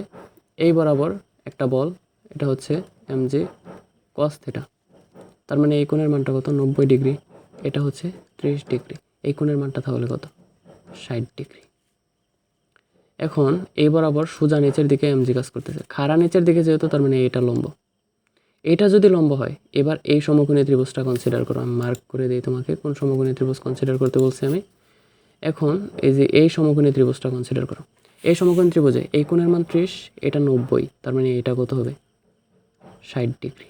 এই বরাবর একটা বল, এটা হচ্ছে mg cos থিটা। তার মানে এই কোণের মানটা কত? 90 ডিগ্রি। এটা হচ্ছে 30 ডিগ্রি। এই কোণের মানটা তাহলে কত? 60 ডিগ্রি। এখন এই বরাবর সোজা নিচের দিকে mg কাজ করতেছে, খাড়া নিচের দিকে যেহেতু, তার মানে এটা লম্ব। এটা যদি লম্ব হয়, এবার এই সমকোণী ত্রিভুজটা কনসিডার করো। আমি মার্ক করে দিই তোমাকে কোন সমকোণী ত্রিভুজ কনসিডার করতে বলছি আমি। এখন এই যে এই সমকোণী ত্রিভুজটা কনসিডার করো। এই সমকোণী ত্রিভুজে এই কোণের মান 30, এটা 90, তার মানে এটা কত হবে? 60 ডিগ্রি।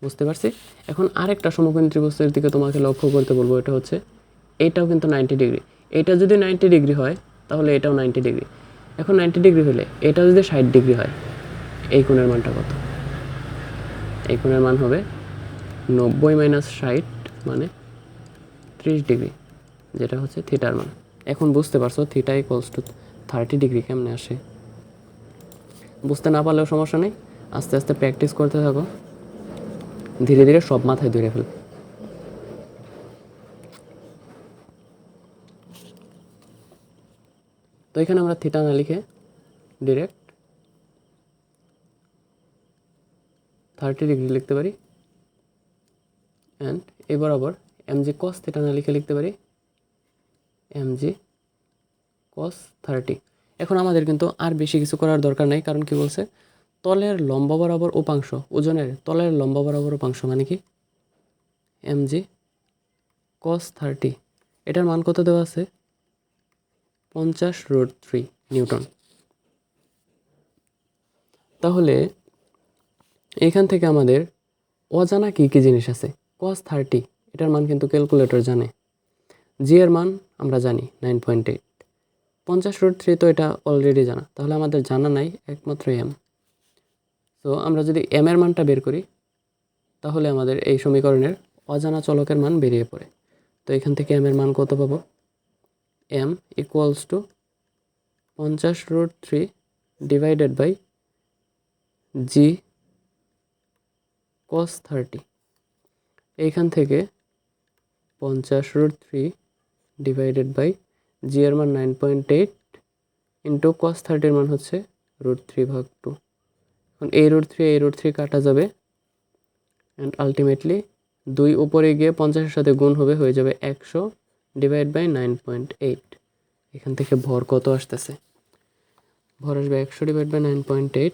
বুঝতে পারছি? এখন আরেকটা সমকোণী ত্রিভুজের দিকে তোমাকে লক্ষ্য করতে বলবো, এটা হচ্ছে এটাও কিন্তু 90 ডিগ্রি। এটা যদি 90 ডিগ্রি হয় তাহলে এটাও 90 ডিগ্রি। এখন 90 ডিগ্রি হলে এটা যদি 60 ডিগ্রি হয়, এই কোণের মানটা কত? এই কোণের মান হবে 90 মাইনাস 60 মানে 30 ডিগ্রি, যেটা হচ্ছে থিটার মান। এখন বুঝতে পারছো থিটা ইকুয়ালস টু 30 ডিগ্রি কেমনে আসে? বুঝতে না পারলেও সমস্যা নেই, আস্তে আস্তে প্র্যাকটিস করতে থাকো, ধীরে ধীরে সব মাথায় ধরে ফেল। তো এখানে আমরা থিটা না লিখে ডিরেক্ট 30 ডিগ্রি লিখতে পারি, অ্যান্ড এই বরাবর mg cos থিটা না লিখে লিখতে পারি mg cos 30। এখন আমাদের কিন্তু আর বেশি কিছু করার দরকার নেই, কারণ কি বলছে? তলের লম্ব বরাবর উপাংশ, ওজনের তলের লম্ব বরাবর উপাংশ মানে কি? mg cos 30। এটার মান কত দেওয়া আছে? 50√3 নিউটন। তাহলে এখান থেকে আমাদের অজানা কী কী জিনিস আছে? cos 30 এটার মান কিন্তু ক্যালকুলেটর জানে। জি এর মান আমরা জানি 9.8। 50√3 তো এটা অলরেডি জানা, তাহলে আমাদের জানা নাই একমাত্র এম। তো আমরা যদি এম এর মানটা বের করি তাহলে আমাদের এই সমীকরণের অজানা চলকের মান বেরিয়ে পড়ে। তো এখান থেকে এম এর মান কত পাবো? M equals to 50√3 divided by G cos 30। এইখান থেকে 50√3 ডিভাইডেড বাই জি এর মান 9.8 ইন্টু cos 30 এর মান হচ্ছে √3/2। এখন এই √3 কাটা যাবে, অ্যান্ড আলটিমেটলি 2 উপরে গিয়ে 50-এর সাথে গুণ হবে, হয়ে যাবে 100 ডিভাইড বাই 9.8। এখান থেকে ভর কত আসতেছে? ভর আসবে 100 ডিভাইড বাই 9.8,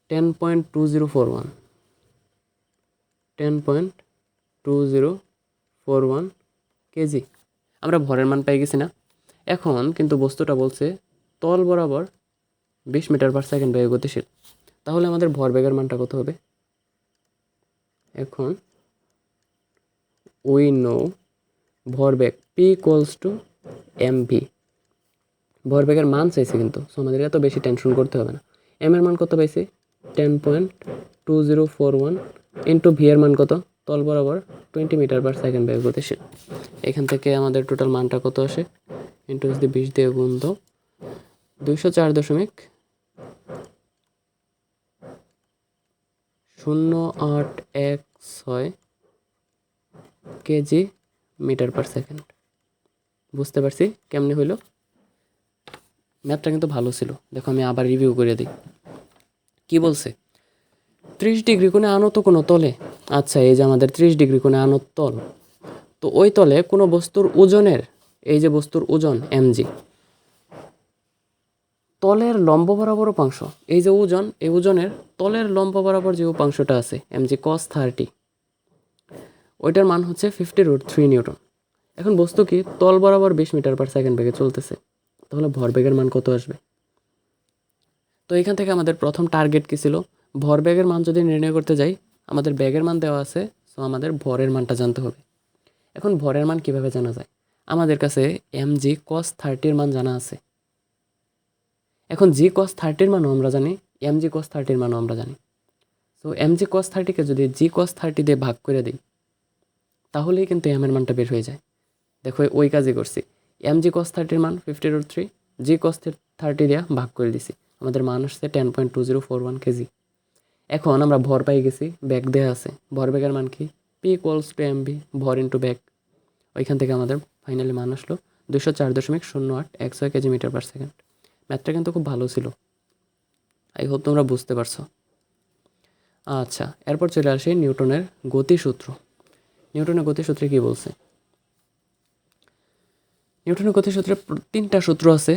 10.2041, 10.2041 কেজি। আমরা ভরের মান পেয়ে গেছি না? এখন কিন্তু বস্তুটা বলছে তল বরাবর 20 মিটার পার সেকেন্ড বেগে গতিশীল। তাহলে আমাদের ভরবেগের মানটা কত হবে? এখন উই নো ভরবেগ পি ইকুয়ালস টু এমভি। ভরবেগের মান চাইছে কিন্তু, সো আমাদের এত বেশি টেনশন করতে হবে না। এম এর মান কত পাইছি? 10.2041 ইন্টু ভি এর মান কত? তল বরাবর 20 মিটার পার সেকেন্ড বেগে গতিশীল। এখান থেকে আমাদের টোটাল মানটা কত আসে? ইন্টু যদি 20 দিয়ে গুণ দাও 204.0816 কেজি মিটার পার সেকেন্ড। বুঝতে পারছি কেমনে হইল? ম্যাথটা কিন্তু ভালো ছিল। দেখো আমি আবার রিভিউ করে দিই। কি বলছে? 30 ডিগ্রি কোণে আনত কোনো তলে, আচ্ছা এই যে আমাদের 30 ডিগ্রি কোণে আনত তল, তো ওই তলে কোনো বস্তুর ওজনের, এই যে বস্তুর ওজন এমজি, তলের লম্ব বরাবর উপাংশ, এই যে ওজন, এই ওজনের তলের লম্ব বরাবর যে উপাংশটা আছে এমজি cos 30, ওইটার মান হচ্ছে 50√3 নিউটন। এখন বস্তু কি তল বরাবর 20 মিটার পার সেকেন্ড বেগে চলতেছে, তাহলে ভরবেগের মান কত আসবে? তো এখান থেকে আমাদের প্রথম টার্গেট কী ছিল? ভরবেগের মান যদি নির্ণয় করতে যাই, আমাদের বেগের মান দেওয়া আছে, সো আমাদের ভরের মানটা জানতে হবে। এখন ভরের মান কিভাবে জানা যায়? আমাদের কাছে mg cos 30 মান জানা আছে। এখন g cos 30 মানও আমরা জানি, mg cos 30 মানও আমরা জানি। সো mg cos 30-কে যদি g cos 30 দিয়ে ভাগ করে দিই, তাহলেই কিন্তু m এর মানটা বের হয়ে যায়। দেখো ওই কাজই করছি। mg cos 30 মান 50√3, g cos 30 দিয়ে ভাগ করে দিছি, আমাদের মান আসছে 10.2041 কেজি। এখন আমরা ভর পাই গেছি, ব্যাগ দেওয়া আছে, ভরবেগের মান কি? p ইকুয়ালস টু mv, ভর ইন্টু ব্যাগ। ওইখান থেকে আমাদের ফাইনালি মান আসলো 204.0816 কেজি মিটার পার সেকেন্ড। ম্যাথটা কিন্তু খুব ভালো ছিল, আই হোপ তোমরা বুঝতে পারছো। আচ্ছা, এরপর চলে আসি নিউটনের গতিসূত্র। নিউটনের গতিসূত্রে কি বলছে? নিউটনের গতিসূত্রে 3টা সূত্র আছে।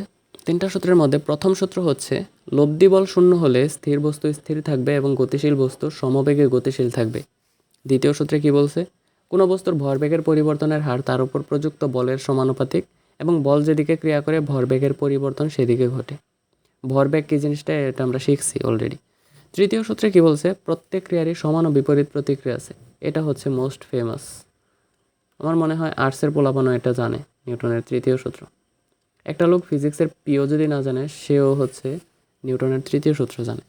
3টা সূত্রের মধ্যে প্রথম সূত্র হচ্ছে লব্ধি বল শূন্য হলে স্থির বস্তু স্থির থাকবে এবং গতিশীল বস্তু সমবেগে গতিশীল থাকবে। দ্বিতীয় সূত্রে কি বলছে? কোনো বস্তুর ভরবেগের পরিবর্তনের হার তার উপর প্রযুক্ত বলের সমানুপাতিক এবং বল যেদিকে ক্রিয়া করে ভরবেগের পরিবর্তন সেদিকে ঘটে। ভরবেগ কী জিনিসটা এটা আমরা শিখছি অলরেডি। তৃতীয় সূত্রে কি বলছে? প্রত্যেক ক্রিয়ারই সমান ও বিপরীত প্রতিক্রিয়া আছে। এটা হচ্ছে মোস্ট ফেমাস, আমার মনে হয় আর্টসের পোলাপানও এটা জানে। নিউটনের তৃতীয় সূত্র, একটা লোক ফিজিক্সের পিও যদি না জানে, সেও হচ্ছে নিউটনের তৃতীয় সূত্র জানে,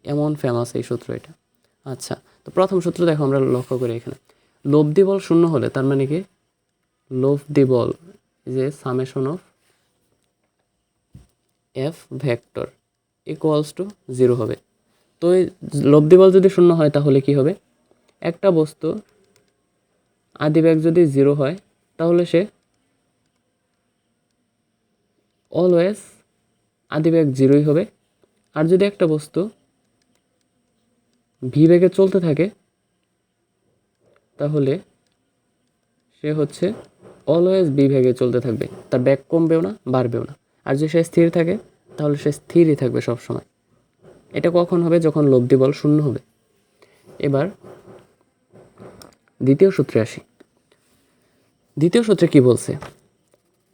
এমন ফেমাস এই সূত্র এটা। আচ্ছা, তো প্রথম সূত্র দেখো আমরা লক্ষ্য করি এখানে, লব্ধি বল শূন্য হলে, তার মানে কি লব্ধি বল যে summation of F vector equals to 0 হবে। তো এই লব্ধি বল যদি শূন্য হয় তাহলে কি হবে? একটা বস্তু আদিবেগ যদি 0 হয় তাহলে সে অলওয়েজ আদিবেগ 0ই হবে। আর যদি একটা বস্তু ভি বেগে চলতে থাকে তাহলে সে হচ্ছে অলওয়েজ বি বেগে চলতে থাকবে, তার বেগ কমবেও না বাড়বেও না। আর যদি সে স্থির থাকে তাহলে সে স্থিরই থাকবে সব সময়। এটা কখন হবে? যখন লব্ধি বল শূন্য হবে। এবার দ্বিতীয় সূত্রে আসি। দ্বিতীয় সূত্রে কি বলছে?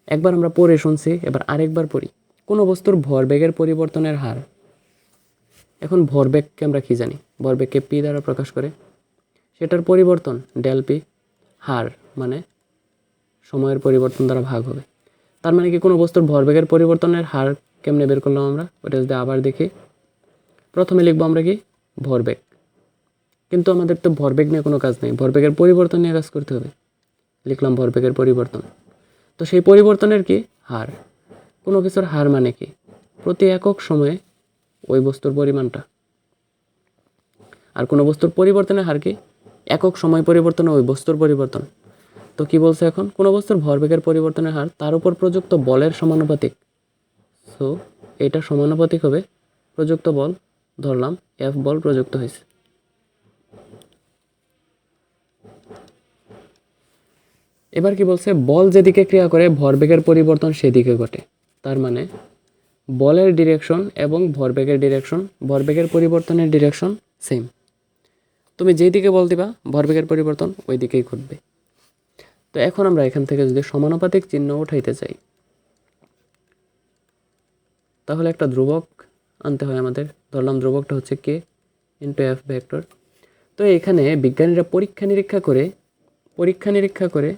একবার আমরা পড়ে শুনছি, এবার আরেকবার পড়ি। কোনো বস্তুর ভরবেগের পরিবর্তনের হার, এখন ভরবেগকে আমরা কি জানি? ভরবেগকে পি দ্বারা প্রকাশ করে, সেটার পরিবর্তন ডেল পি, হার মানে সময়ের পরিবর্তন দ্বারা ভাগ হবে। তার মানে কি কোনো বস্তুর ভরবেগের পরিবর্তনের হার কেমনে বের করলাম আমরা? ওটা যদি আবার দেখি, প্রথমে লিখবো আমরা কি? ভরবেগ। কিন্তু আমাদের তো ভরবেগ নিয়ে কোনো কাজ নেই, ভরবেগের পরিবর্তন নিয়ে কাজ করতে হবে। লিখলাম ভরবেগের পরিবর্তন। তো সেই পরিবর্তনের কি? হার। কোনো কিছুর হার মানে কি? প্রতি একক সময়ে ওই বস্তুর পরিমাণটা। আর কোনো বস্তুর পরিবর্তনের হার কি? একক সময় পরিবর্তনে ওই বস্তুর পরিবর্তন। তো কি বলছে এখন? কোনো বস্তুর ভরবেগের পরিবর্তনের হার তার উপর প্রযুক্ত বলের সমানুপাতিক। সো এটা সমানুপাতিক হবে প্রযুক্ত বল, ধরলাম এফ বল প্রযুক্ত হয়েছে। এবার কি বলছে? বল যেদিকে ক্রিয়া করে ভরবেগের পরিবর্তন সেদিকে ঘটে। তার মানে বলের ডিরেকশন এবং ভরবেগের ডিরেকশন, ভরবেগের পরিবর্তনের ডিরেকশন সেম। তুমি যেই দিকে বল দিবা ভরবেগের পরিবর্তন ওই দিকেই ঘটবে। তো এখন আমরা এখান থেকে যদি সমানুপাতিক চিহ্ন উঠাইতে চাই, তাহলে একটা ধ্রুবক আনতে হয় আমাদের। ধরলাম ধ্রুবকটা হচ্ছে কে ইন্টু এফ ভেক্টর। তো এখানে বিজ্ঞানীরা পরীক্ষা নিরীক্ষা করে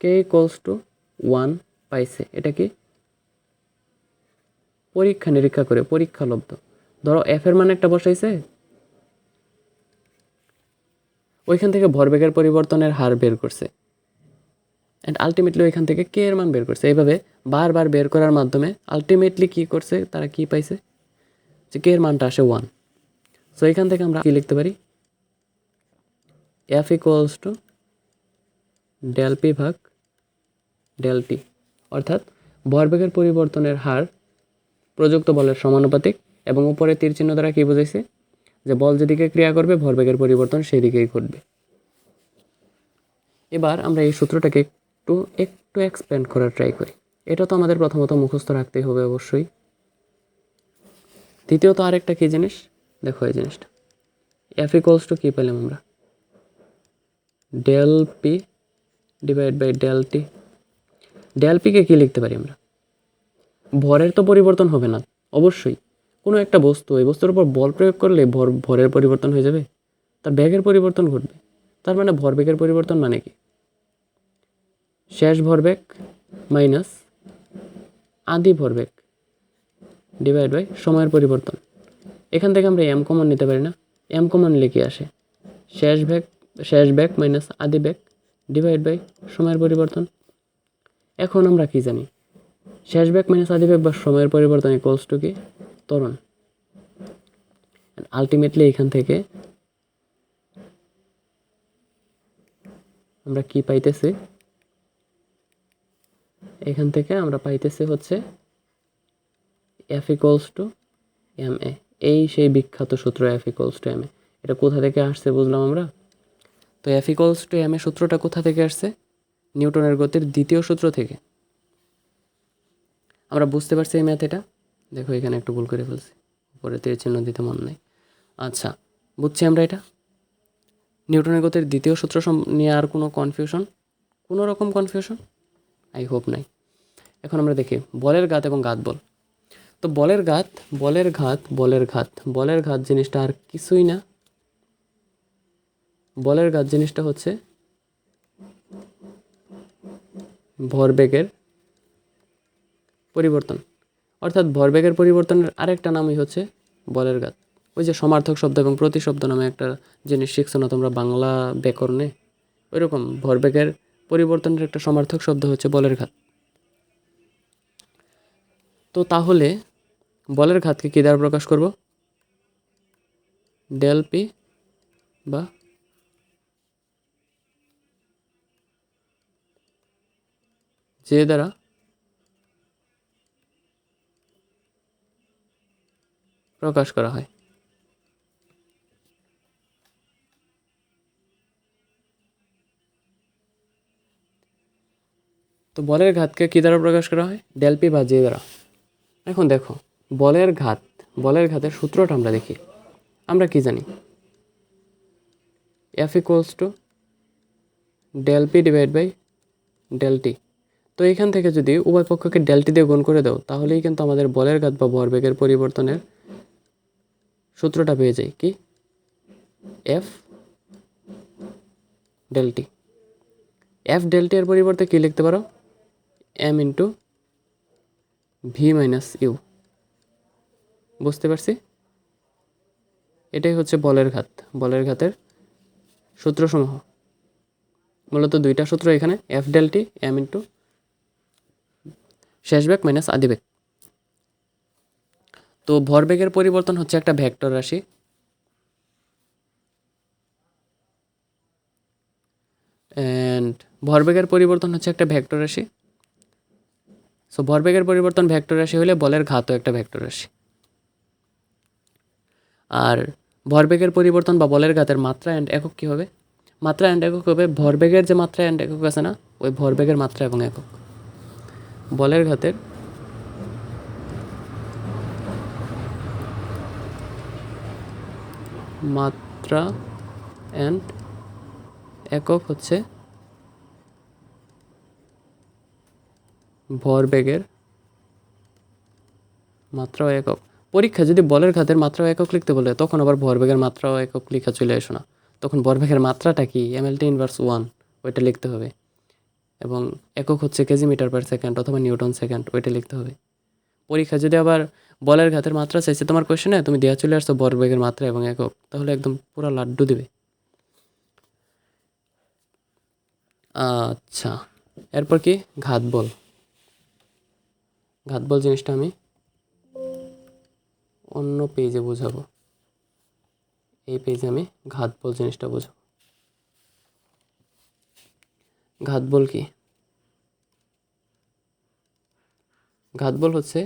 কে ইকুয়ালস টু 1 পাইছে। এটা কি পরীক্ষা নিরীক্ষা করে, পরীক্ষালব্ধ। ধরো এফ এর মান একটা বসাইছে, ওইখান থেকে ভরবেগের পরিবর্তনের হার বের করছে, অ্যান্ড আলটিমেটলি ওইখান থেকে কে এর মান বের করছে। এইভাবে বারবার বের করার মাধ্যমে আলটিমেটলি কী করছে, তারা কি পাইছে, যে কে এর মানটা আসে 1। সো এখান থেকে আমরা কি লিখতে পারি, F equals to del P ভাগ ডেল টি, অর্থাৎ ভরবেগের পরিবর্তনের হার প্রযুক্ত বলের সমানুপাতিক, এবং উপরে তীর চিহ্ন দ্বারা কি বুঝাইছে, যে বল যেদিকে ক্রিয়া করবে ভরবেগের পরিবর্তন সেই দিকেই ঘটবে। এবার আমরা এই সূত্রটাকে একটু এক্সপ্যান্ড করার ট্রাই করি। এটা তো আমাদের প্রথমত মুখস্থ রাখতেই হবে অবশ্যই। দ্বিতীয়ত আরেকটা কী জিনিস, দেখো এই জিনিসটা, এফ ইকুয়ালস টু কী পেলাম আমরা, del P divide by del T. Del পিকে কী লিখতে পারি আমরা, ভরের তো পরিবর্তন হবে না অবশ্যই, কোনো একটা বস্তু, এই বস্তুর উপর বল প্রয়োগ করলে ভরের পরিবর্তন হয়ে যাবে, তার বেগের পরিবর্তন ঘটবে। তার মানে ভরবেগের পরিবর্তন মানে কি, শেষ ভরবেগ মাইনাস আদি ভরবেগ ডিভাইড বাই সময়ের পরিবর্তন। এখান থেকে আমরা এম কমন নিতে পারি না, এম কমন নিলে কি আসে, শেষ বেগ মাইনাস আদি বেগ ডিভাইড বাই সময়ের পরিবর্তন। এখন আমরা কি জানি, শেষ বেগ মাইনাস আদি বেগ বা সময়ের পরিবর্তন ইকুয়ালস টু কি, ত্বরণ। আলটিমেটলি এখান থেকে আমরা কি পাইতেছি, এখান থেকে আমরা পাইতেছি হচ্ছে এফ ইকুয়ালস টু এম এ। এই সেই বিখ্যাত সূত্র এফ ইকুয়ালস টু এম এ। এটা কোথা থেকে আসছে বুঝলাম আমরা। তো এফ ইকুয়ালস টু এম এ সূত্রটা কোথা থেকে আসছে, নিউটনের গতির দ্বিতীয় সূত্র থেকে। আমরা বুঝতে পারছি এই ম্যাথ। এটা দেখো এখানে একটু ভুল করে ফেলছি, উপরে তীর চিহ্ন দিতে মন নাই। আচ্ছা, বুঝছি আমরা এটা। নিউটনের গতির দ্বিতীয় সূত্র নিয়ে আর কোনো রকম কনফিউশন আই হোপ নাই। এখন আমরা দেখি বলের ঘাত এবং ঘাত বল। তো বলের ঘাত জিনিসটা আর কিছুই না, বলের ঘাত জিনিসটা হচ্ছে ভরবেগের পরিবর্তন, অর্থাৎ ভরবেগের পরিবর্তনের আরেকটা নামই হচ্ছে বলের ঘাত। ওই যে সমার্থক শব্দ এবং প্রতিশব্দ নামে একটা জিনিস শিখছো না তোমরা বাংলা ব্যাকরণে, ওইরকম ভরবেগের পরিবর্তনের একটা সমার্থক শব্দ হচ্ছে বলের ঘাত। তো তাহলে বলের ঘাতকে কী দ্বারা প্রকাশ করব, ডেল পি বা যে দ্বারা প্রকাশ করা হয়। তো বলের ঘাতকে কী দ্বারা প্রকাশ করা হয়, ডেল পি বা যে দ্বারা। এখন দেখো বলের ঘাতের সূত্রটা আমরা দেখি। আমরা কি জানি, F equals to del P divide by del T. তো এখান থেকে যদি উভয় পক্ষকে ডেল টি দিয়ে গুণ করে দাও, তাহলেই কিন্তু আমাদের বলের ঘাত বা ভরবেগের পরিবর্তনের সূত্রটা পেয়ে যাই, কি F del T. F del T এর পরিবর্তে কী লিখতে পারো, M into V minus U. বুঝতে পারছি, এটাই হচ্ছে বলের ঘাতের সূত্রসমূহ। মূলত দুইটা সূত্র এখানে, F del T, M into শেষ বেগ মাইনাস আদি বেগ। তো ভরবেগের পরিবর্তন হচ্ছে একটা ভেক্টর রাশি, অ্যান্ড ভরবেগের পরিবর্তন হচ্ছে একটা ভেক্টর রাশি। সো ভরবেগের পরিবর্তন ভেক্টর রাশি হলে বলের ঘাতও একটা ভেক্টর রাশি। আর ভরবেগের পরিবর্তন বা বলের ঘাতের মাত্রা অ্যান্ড একক কী হবে, মাত্রা অ্যান্ড একক হবে ভরবেগের যে মাত্রা অ্যান্ড একক আছে না, ওই ভরবেগের মাত্রা এবং একক। বলের ঘাতের মাত্রা অ্যান্ড একক হচ্ছে ভরবেগের মাত্রা ও একক। পরীক্ষা যদি বলের ঘাতের মাত্রা ও একক লিখতে বলে তখন আবার ভরবেগের মাত্রা ও একক লেখা চলে এসো না, তখন ভরবেগের মাত্রাটা কি এমএলটি ইনভার্স 1 ওইটা লিখতে হবে, এবং একক হচ্ছে কেজি মিটার পার সেকেন্ড অথবা নিউটন সেকেন্ড ওইটা লিখতে হবে। পরীক্ষা যদি আবার বলের ঘাতের মাত্রা চাইছে তোমার কোয়েশ্চেনে, তুমি দেওয়া চলে আসছো ভরবেগের মাত্রা এবং একক, তাহলে একদম পুরো লাড্ডু দেবে। আচ্ছা, এরপর কি ঘাত বল। ঘাত বল জিনিসটা আমি অন্য পেজে বোঝাবো, এই পেজে আমি ঘাত বল জিনিসটা বোঝাবো। ঘাত বল কি? ঘাত বল হচ্ছে,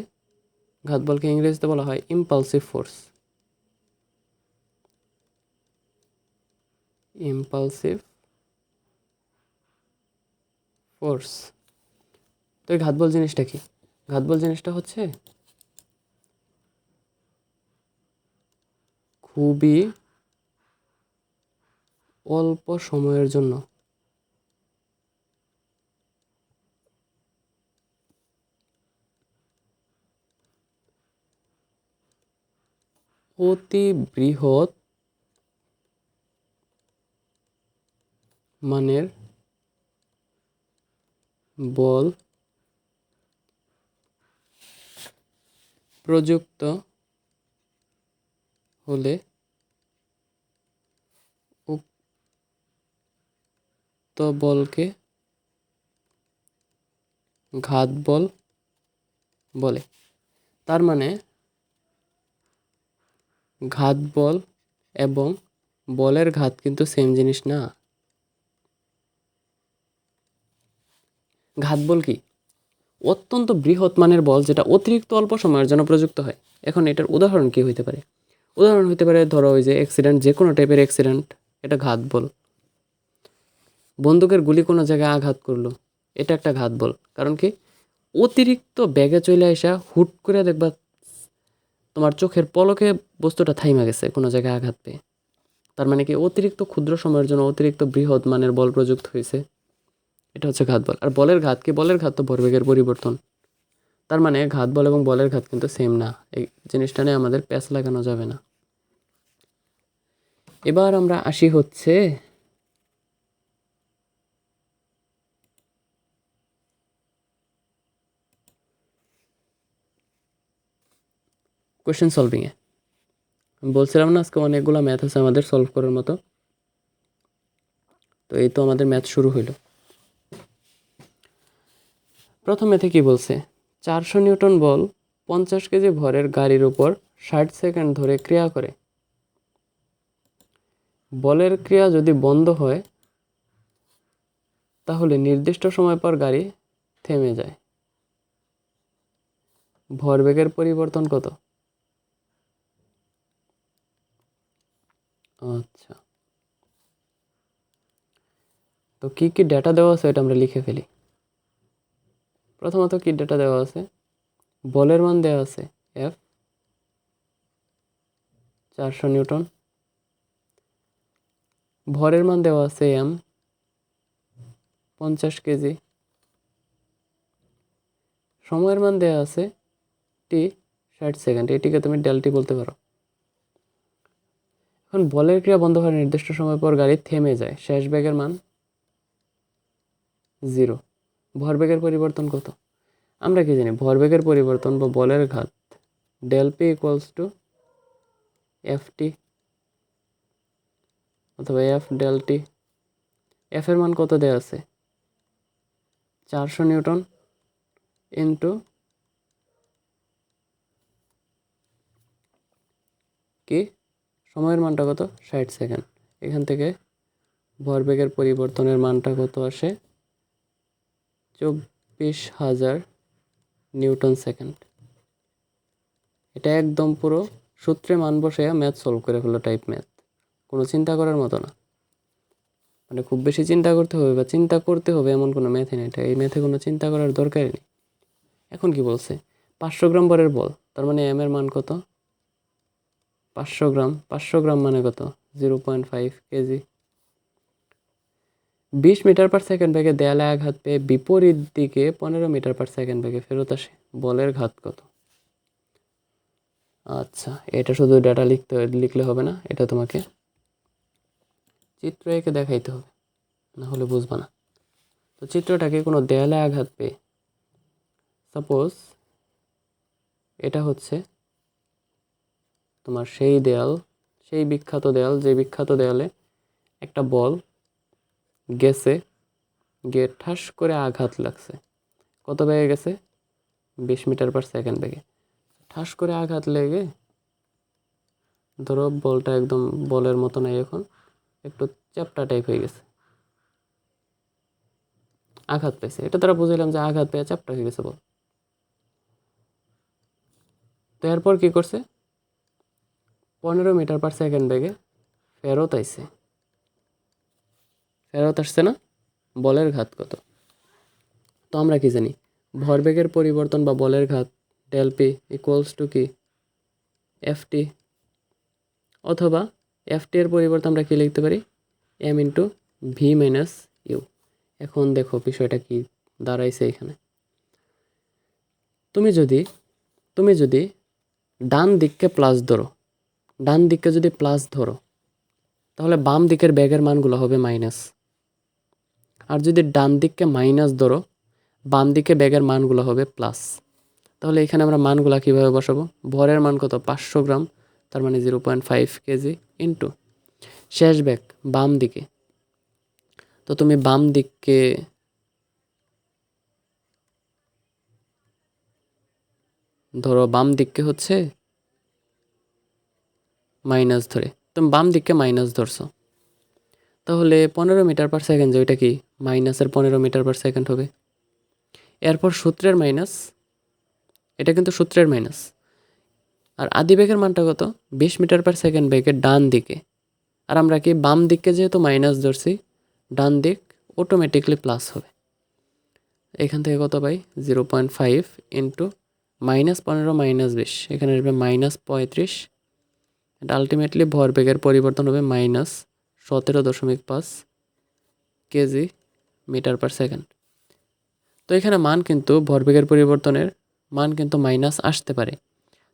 ঘাত বলকে ইংরেজিতে বলা হয় ইম্পালসিভ ফোর্স। Impulsive force. তো এই ঘাত বল জিনিসটা কি? ঘাত বল জিনিসটা হচ্ছে খুবই অল্প সময়ের জন্য অতি বৃহৎ মানের বল প্রযুক্ত হলে উক্ত বলকে ঘাত বল বলে। তার মানে ঘাত বল এবং বলের ঘাত কিন্তু সেম জিনিস না। ঘাত বল কি? অত্যন্ত বৃহৎ মানের বল যেটা অতিরিক্ত অল্প সময়ের জন্য প্রযুক্ত হয়। এখন এটার উদাহরণ কি হইতে পারে? উদাহরণ হইতে পারে ধরো ওই যে অ্যাক্সিডেন্ট, যে কোনো টাইপের অ্যাক্সিডেন্ট, এটা ঘাত বল। বন্দুকের গুলি কোনো জায়গায় আঘাত করলো, এটা একটা ঘাত বল। কারণ কি? অতিরিক্ত ব্যাগে চলে আসা হুট করে দেখবা তোমার চোখের পলকে বস্তুটা থাইমা গেছে কোনো জায়গায় আঘাত পেয়ে। তার মানে কি? অতিরিক্ত ক্ষুদ্র সময়ের জন্য অতিরিক্ত বৃহৎ মানের বল প্রযুক্ত হয়েছে, এটা হচ্ছে ঘাত বল। আর বলের ঘাত কি? বলের ঘাত তো ভরবেগের পরিবর্তন। তার মানে ঘাত বল এবং বলের ঘাত কিন্তু সেম না। এই জিনিসটা নিয়ে আমাদের প্যাচ লাগানো যাবে না। এবার আমরা আসি হচ্ছে কোয়েশ্চেন সলভিংয়ে। আমি বলছিলাম না আজকে অনেকগুলো ম্যাথ আছে আমাদের সলভ করার মতো। তো এই তো আমাদের ম্যাথ শুরু হইল। প্রথম ম্যাথে কি বলছে? 400 নিউটন বল 50 কেজি ভরের গাড়ির উপর 60 সেকেন্ড ধরে ক্রিয়া করে। বলের ক্রিয়া যদি বন্ধ হয় তাহলে নির্দিষ্ট সময় পর গাড়ি থেমে যায়। ভরবেগের পরিবর্তন কত? আচ্ছা, তো কি কি ডেটা দেওয়া আছে এটা আমরা লিখে ফেলি। প্রথমত কি ডেটা দেওয়া আছে? বলের মান দেওয়া আছে এফ 400 নিউটন, ভরের মান দেওয়া আছে এম 50 কেজি, সময়ের মান দেওয়া আছে টি 60 সেকেন্ড, এটিকে তুমি ডেলটি বলতে পারো। এখন বলের ক্রিয়া বন্ধ হওয়ার নির্দিষ্ট সময় পর গাড়ি থেমে যায়, শেষ বেগের মান 0। ভরবেগের পরিবর্তন কত? আমরা কি জানি? ভরবেগের পরিবর্তন বা বলের ঘাত del P equals to F T অথবা এফ ডেল টি। এফ এর মান কত দেওয়া আছে? 400 নিউটন ইন্টু কি সময়ের মানটা কত? 60 সেকেন্ড। এখান থেকে ভরবেগের পরিবর্তনের মানটা কত আসে? 24,000 নিউটন সেকেন্ড। এটা একদম পুরো সূত্রে মান বসে ম্যাথ সলভ করে ফেলো টাইপ ম্যাথ, কোনো চিন্তা করার মতো না। মানে খুব বেশি চিন্তা করতে হবে বা চিন্তা করতে হবে এমন কোনো ম্যাথই নেই, এটা এই ম্যাথে কোনো চিন্তা করার দরকারই নেই। এখন কি বলছে? 500 গ্রাম ভরের বল, তার মানে এম এর মান কত? 500 গ্রাম। 500 গ্রাম মানে কত? 0.5 কেজি। 20 মিটার/সেকেন্ড বেগে দেয়ালে আঘাত পেয়ে বিপরীত দিকে 15 মিটার/সেকেন্ড বেগে ফেরত আসে, বলের ঘাত কত? আচ্ছা, এটা শুধু ডাটা লিখলে হবে না, এটা তোমাকে চিত্র এঁকে দেখাইতে হবে, না হলে বুঝবা না। তো চিত্রটাকে কোনো দেয়ালে আঘাত পেয়ে, সাপোজ এটা হচ্ছে তোমার সেই দেয়াল, সেই বিখ্যাত দেয়াল, যে বিখ্যাত দেয়ালে একটা বল গেছে, গিয়ে ঠাস করে আঘাত লাগছে। কত বেগে গেছে? 20 মিটার/সেকেন্ড বেগে। ঠাস করে আঘাত লেগে ধরো বলটা একদম বলের মতো নাই, এখন একটু চ্যাপ্টা টাইপ হয়ে গেছে, আঘাত পেয়েছে। এটা তারা বুঝলাম যে আঘাত পেয়ে চ্যাপ্টা হয়ে গেছে বল। তো এরপর কি করছে? 15 মিটার/সেকেন্ড বেগে ফেরত আইছে। ফেরত আসছে না? বলের ঘাত কত? তো আমরা কি জানি, ভরবেগের পরিবর্তন বা বলের ঘাত ডেল পি ইকুয়ালস টু কি? এফটি। অথবা এফটি এর পরিবর্তে আমরা কি লিখতে পারি? M into V minus U. এখন দেখো বিষয়টা কি দাঁড়াইছে এখানে। তুমি যদি ডান দিককে প্লাস ধরো, ডান দিককে যদি প্লাস ধরো, তাহলে বাম দিকের ব্যাগের মানগুলো হবে মাইনাস। আর যদি ডান দিককে মাইনাস ধরো, বাম দিকে ব্যাগের মানগুলো হবে প্লাস। তাহলে এখানে আমরা মানগুলো কীভাবে বসাবো? ভরের মান কত? 500 গ্রাম, তার মানে 0.5 কেজি, ইন্টু শেষ ব্যাগ বাম দিকে। তো তুমি বাম দিককে ধরো, বাম দিককে হচ্ছে মাইনাস ধরে, তুমি বাম দিককে মাইনাস ধরছো, তাহলে 15 মিটার/সেকেন্ড, যে ওইটা কি মাইনাসের 15 মিটার/সেকেন্ড হবে। এরপর সূত্রের মাইনাস, এটা কিন্তু সূত্রের মাইনাস। আর আদি বেগের মানটা কত? 20 মিটার/সেকেন্ড বেগের ডান দিকে। আর আমরা কি বাম দিককে যেহেতু মাইনাস ধরছি, ডান দিক অটোমেটিকলি প্লাস হবে। এখান থেকে কত পাই? 0.5 ইন্টু -15 -20, এখানে আসবে -35। এটা আলটিমেটলি ভরবেগের পরিবর্তন হবে -17.5 কেজি মিটার/সেকেন্ড। তো এখানে মান কিন্তু ভরবেগের পরিবর্তনের মান কিন্তু মাইনাস আসতে পারে,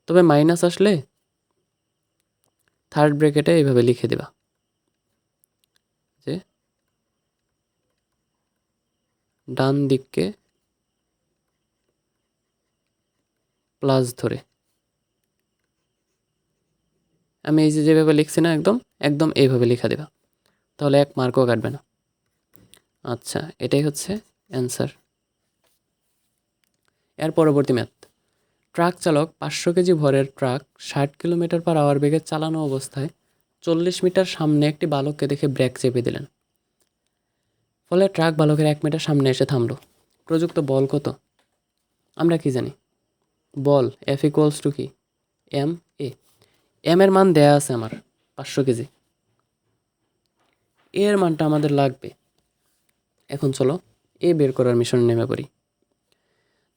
তবে মাইনাস আসলে থার্ড ব্র্যাকেটে এইভাবে লিখে দিবা যে ডান দিককে প্লাস ধরে। আমি এই যে যেভাবে লিখছি না, একদম একদম এইভাবে লিখে দেবা, তাহলে 1 মার্কও কাটবে না। আচ্ছা, এটাই হচ্ছে অ্যান্সার। এর পরবর্তী ম্যাথ। ট্রাক চালক 500 কেজি ভরের ট্রাক 60 কিলোমিটার/আওয়ার বেগে চালানো অবস্থায় 40 মিটার সামনে একটি বালককে দেখে ব্রেক চেপে দিলেন, ফলে ট্রাক বালকের 1 মিটার সামনে এসে থামলো। প্রযুক্ত বল কত? আমরা কি জানি, বল এফ ইকুয়ালস টু কি? M A. এম এর মান দেয়া আছে আমার 500 কেজি, এর মানটা আমাদের লাগবে। এখন চলো এ বের করার মিশনে নেমে পড়ি।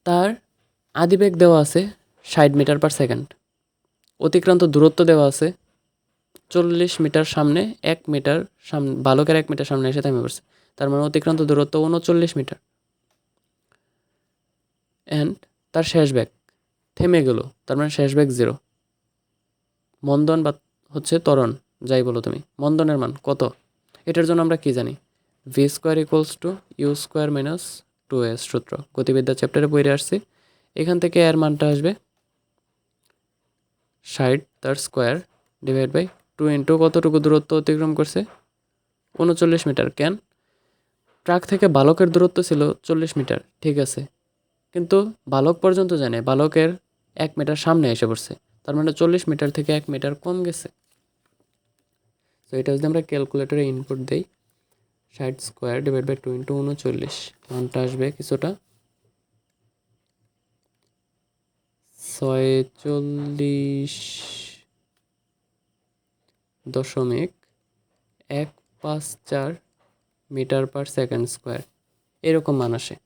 তার আদিবেগ দেওয়া আছে 60 মিটার/সেকেন্ড, অতিক্রান্ত দূরত্ব দেওয়া আছে 40 মিটার সামনে, 1 মিটার সামনে, বালকের 1 মিটার সামনে এসে থেমে পড়ছে, তার মানে অতিক্রান্ত দূরত্ব 39 মিটার। অ্যান্ড তার শেষ ব্যাগ থেমে গেল, তার মানে শেষ ব্যাগ 0। মন্দন বা হচ্ছে ত্বরণ, যাই বলো তুমি, মন্দনের মান কত? এটার জন্য আমরা কি জানি? V square equals to U square minus 2s সূত্র, গতিবিদ্যা চ্যাপ্টারে পড়ে আসছি। এখান থেকে এর মানটা আসবে 60 তার স্কোয়ার ডিভাইড বাই 2 ইন্টু কতটুকু দূরত্ব অতিক্রম করছে? 39 মিটার। কেন? ট্রাক থেকে বালকের দূরত্ব ছিল 40 মিটার, ঠিক আছে, কিন্তু বালক পর্যন্ত জানে বালকের 1 মিটার সামনে এসে পড়ছে, তার মানে 40 মিটার থেকে 1 মিটার কম গেছে। তো এটা যদি আমরা ক্যালকুলেটরে ইনপুট দিই, 60 স্কোয়ার ডিভাইড বাই 2 ইন্টু 39, মানটা আসবে কিছুটা 46.154 মিটার/সেকেন্ড স্কোয়ার, এরকম মান আসে।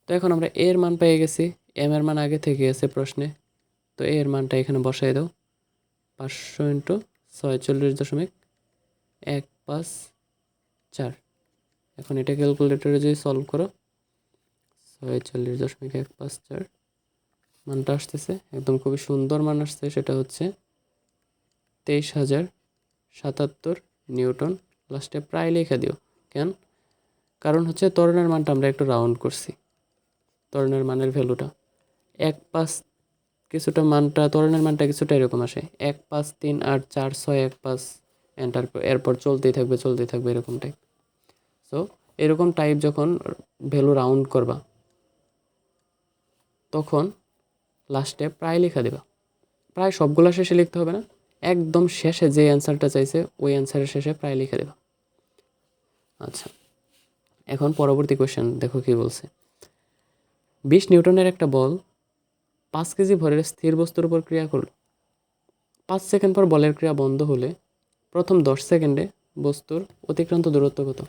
তো এখন আমরা এর মান পেয়ে গেছি, এম এর মান আগে থেকে আছে প্রশ্নে, তো এর মানটা এখানে বসাই দাও। 500 ইন্টু 46.154, এখন এটা ক্যালকুলেটরে যদি সলভ করো 46.154 মানটা আসতেছে একদম খুবই সুন্দর মান আসছে, সেটা হচ্ছে 23,077 নিউটন। লাস্টে প্রায় লিখে দিও। কেন? কারণ হচ্ছে ত্বরণের মানটা আমরা একটু রাউন্ড করছি, ত্বরণের মানের ভ্যালুটা 1.5 কিছুটা মানটা, ত্বরণের মানটা কিছুটা এরকম আসে 1.5384615 এন্টার, এরপর চলতেই থাকবে এরকম টাইপ। সো এরকম টাইপ যখন ভ্যালু রাউন্ড করবা তখন লাস্টে প্রায় লেখা দেবা। প্রায় সবগুলা শেষে লিখতে হবে না, একদম শেষে যে অ্যান্সারটা চাইছে ওই অ্যান্সারের শেষে প্রায় লিখে দেবা। আচ্ছা, এখন পরবর্তী কোয়েশ্চেন দেখো কি বলছে। 20 নিউটনের একটা বল 5 কেজি ভরের স্থির বস্তুর উপর ক্রিয়া করল। 5 সেকেন্ড পর বলের ক্রিয়া বন্ধ হলে প্রথম 10 সেকেন্ডে বস্তুর অতিক্রান্ত দূরত্ব কত?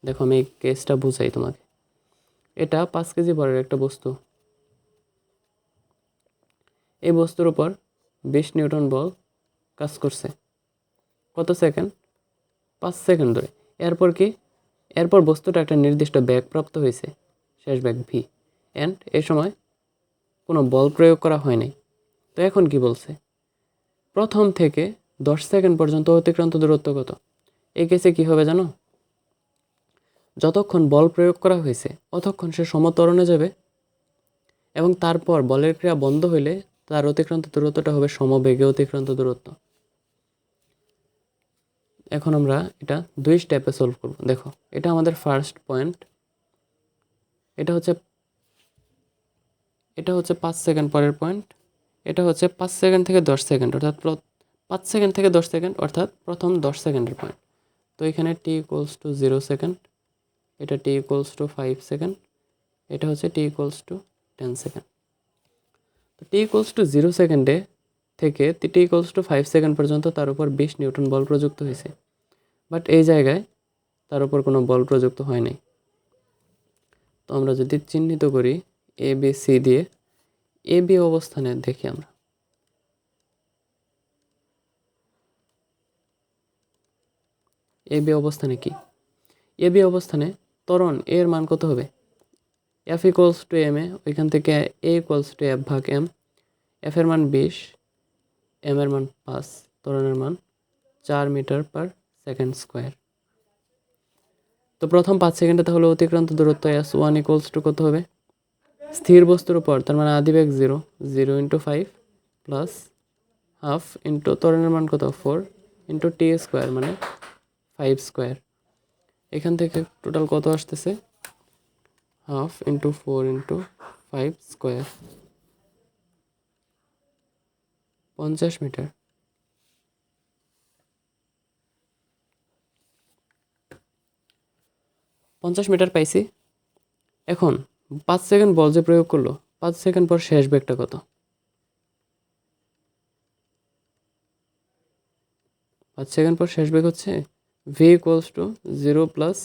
দেখো আমি এই কেসটা বুঝাই তোমাকে। এটা 5 কেজি ভরের একটা বস্তু, এই বস্তুর উপর 20 নিউটন বল কাজ করছে কত সেকেন্ড? 5 সেকেন্ড ধরে। এরপর কি? এরপর বস্তুটা একটা নির্দিষ্ট বেগ প্রাপ্ত হয়েছে, শেষ বেগ ভি, অ্যান্ড এই সময় কোনো বল প্রয়োগ করা হয় নাই। তো এখন কি বলছে? প্রথম থেকে 10 সেকেন্ড পর্যন্ত অতিক্রান্ত দূরত্ব কত? এই কেসে কি হবে জানো? যতক্ষণ বল প্রয়োগ করা হয়েছে ততক্ষণ সে সমত্বরণে যাবে, এবং তারপর বলের ক্রিয়া বন্ধ হইলে তার অতিক্রান্ত দূরত্বটা হবে সমবেগে অতিক্রান্ত দূরত্ব। এখন আমরা এটা 2 স্টেপে সলভ করব। দেখো এটা আমাদের ফার্স্ট পয়েন্ট, এটা হচ্ছে 5 সেকেন্ড পরের পয়েন্ট, এটা হচ্ছে 5 সেকেন্ড থেকে 10 সেকেন্ড অর্থাৎ 5 সেকেন্ড থেকে 10 সেকেন্ড অর্থাৎ প্রথম 10 সেকেন্ডের পয়েন্ট। তো এখানে t = 0 সেকেন্ড, এটা t = 5 সেকেন্ড, এটা হচ্ছে t = 10 সেকেন্ড। তো t = 0 সেকেন্ডে থেকে t = 5 সেকেন্ড পর্যন্ত তার উপর 20 নিউটন বল প্রযুক্ত হয়েছে, বাট এই জায়গায় তার উপর কোনো বল প্রযুক্ত হয় নাই। তো আমরা যদি চিহ্নিত করি এ বি সি দিয়ে, এ বি অবস্থানে দেখি আমরা, এ বি অবস্থানে কি? এ বি অবস্থানে ত্বরণ এর মান কত হবে? F = m এ, ওইখান থেকে A = F/m, F এর মান 20, m এর মান 5, ত্বরণের মান 4 মিটার পার সেকেন্ড স্কোয়ার। তো প্রথম 5 সেকেন্ডে তাহলে অতিক্রান্ত দূরত্ব S1 = কত হবে? স্থির বস্তুর উপর, তার মানে আদিবেগ 0, 0 × 5 প্লাস হাফ ইন্টু ত্বরণের মান কত 4 ইন্টু t স্কোয়ার মানে 5 স্কোয়ার। এখান থেকে টোটাল কত আসতেছে? Half into 4 into 5 square, 50 metre. পঞ্চাশ মিটার পাইছি। এখন 5 সেকেন্ড বল যে প্রয়োগ করলো, 5 সেকেন্ড পর শেষ বেগটা কত? 5 সেকেন্ড পর শেষ বেগ হচ্ছে v = 0 plus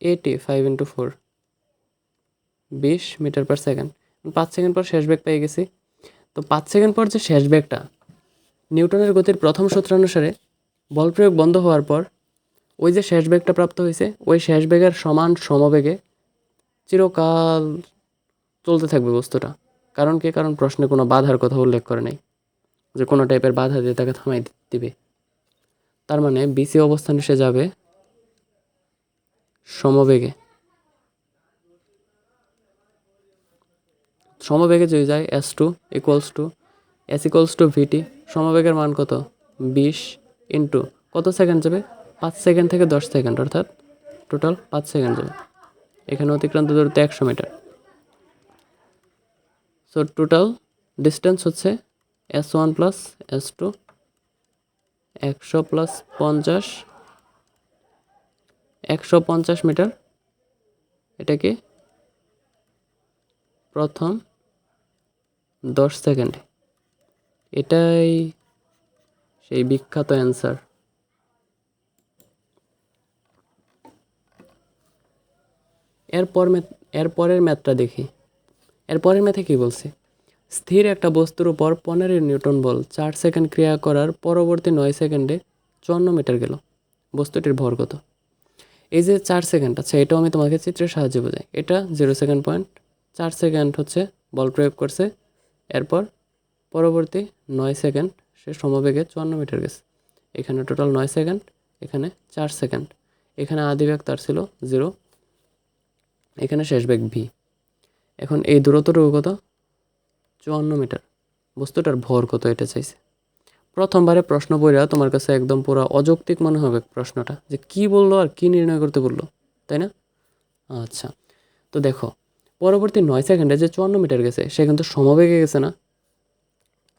at 5 × 4, 20 metre per second. 5 second পর শেষ বেগ পেয়ে গেছি। তো 5 সেকেন্ড পর যে শেষ বেগটা, নিউটনের গতির প্রথম সূত্রানুসারে বল প্রয়োগ বন্ধ হওয়ার পর ওই যে শেষ বেগটা প্রাপ্ত হয়েছে, ওই শেষ বেগের সমান সমবেগে চিরকাল চলতে থাকবে বস্তুটা। কারণ কি? কারণ প্রশ্নে কোনো বাধার কথা উল্লেখ করে নাই যে কোনো টাইপের বাধা দিয়ে তাকে থামাই দিবে। তার মানে বিসি অবস্থানে সে যাবে সমবেগে। সমবেগে যদি যায় S2 = S=VT, সমবেগের মান কত? 20 ইন্টু কত সেকেন্ড যাবে? 5 সেকেন্ড থেকে 10 সেকেন্ড অর্থাৎ টোটাল 5 সেকেন্ড যাবে। এখানে অতিক্রান্ত দূরত্ব 100 মিটার। সো টোটাল ডিস্টেন্স হচ্ছে S1 plus S2, 100 plus 50, 150 metre. এটা কি প্রথম 10 সেকেন্ডে। এটাই সেই বিখ্যাত অ্যান্সার। এরপরের ম্যাথটা দেখি। এরপরের ম্যাথে কি বলছে? স্থির একটা বস্তুর উপর 15 নিউটন বল 4 সেকেন্ড ক্রিয়া করার পরবর্তী 9 সেকেন্ডে 54 মিটার গেল, বস্তুটির ভর কত? এই যে 4 সেকেন্ড, আচ্ছা এটাও আমি তোমাকে চিত্রের সাহায্যে বোঝাই। এটা 0 সেকেন্ড পয়েন্ট, 4 সেকেন্ড হচ্ছে বল প্রয়োগ করছে, এরপর পরবর্তী 9 সেকেন্ড সে সমবেগে 54 মিটার গেছে। এখানে টোটাল 9 সেকেন্ড, এখানে 4 সেকেন্ড, এখানে আদি বেগ তার ছিল 0, এখানে শেষ বেগ ভি। এখন এই দূরত্বটুকু কত? 54 মিটার। বস্তুটার ভর কত এটা চাইছে। প্রথমবারে প্রশ্ন পড়া তোমার কাছে একদম পুরো অযৌক্তিক মনে হবে প্রশ্নটা, যে কি বললো আর কি নির্ণয় করতে বললো, তাই না? আচ্ছা, তো দেখো পরবর্তী 9 সেকেন্ডে যে 54 মিটার গেছে সে কিন্তু সমবেগে গেছে না।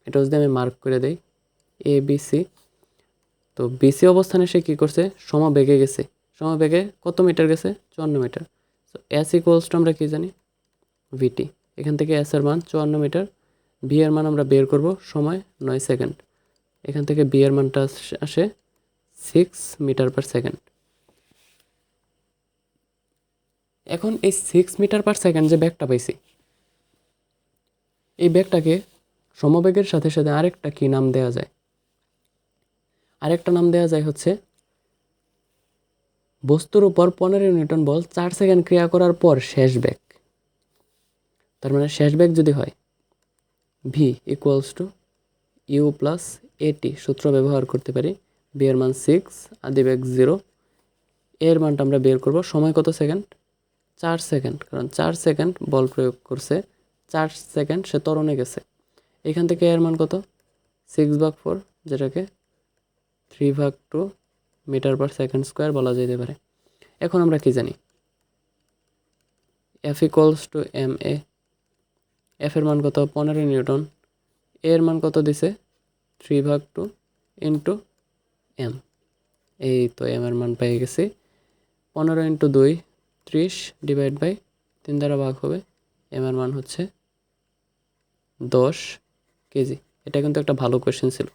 এটা যদি আমি মার্ক করে দেই এ বি সি, তো বিসি অবস্থানে সে কী করছে? সমবেগে গেছে। সমবেগে কত মিটার গেছে? 54 মিটার। তো এস ইকুয়ালস টু আমরা কী জানি? ভিটি। এখান থেকে এস এর মান 54 মিটার, ভি এর মান আমরা বের করব, সময় 9 সেকেন্ড। এখান থেকে বি এর মানটা আসে 6 মিটার/সেকেন্ড। এখন এই 6 মিটার/সেকেন্ড যে বেগটা পাইছি, এই বেগটাকে সমবেগের সাথে সাথে আরেকটা কি নাম দেওয়া যায়? আরেকটা নাম দেওয়া যায় হচ্ছে বস্তুর উপর 15 নিউটন বল 4 সেকেন্ড ক্রিয়া করার পর শেষ বেগ। তার মানে শেষ বেগ যদি হয় V equals to U plus A T, সূত্র ব্যবহার করতে পারি। বি এর মান 6, আদি বেগ 0, এর মানটা আমরা বের করব, সময় কত সেকেন্ড? 4 সেকেন্ড, কারণ 4 সেকেন্ড বল প্রয়োগ করছে, 4 সেকেন্ড সে ত্বরণে গেছে। এখান থেকে এর মান কত? 6/4, যেটাকে 3/2 মিটার/সেকেন্ড স্কোয়ার বলা যেতে পারে। এখন আমরা কি জানি? F equals to M A. F এর মান কত? 15 নিউটন। এর মান কত দিছে? 3/2 ইন্টু এম। এই তো এম এর মান পেয়ে গেছি। 15 ইন্টু 2 30, ডিভাইড বাই 3 দ্বারা ভাগ হবে। এম এর মান হচ্ছে 10 কেজি। এটা কিন্তু একটা ভালো কোয়েশ্চেন ছিল,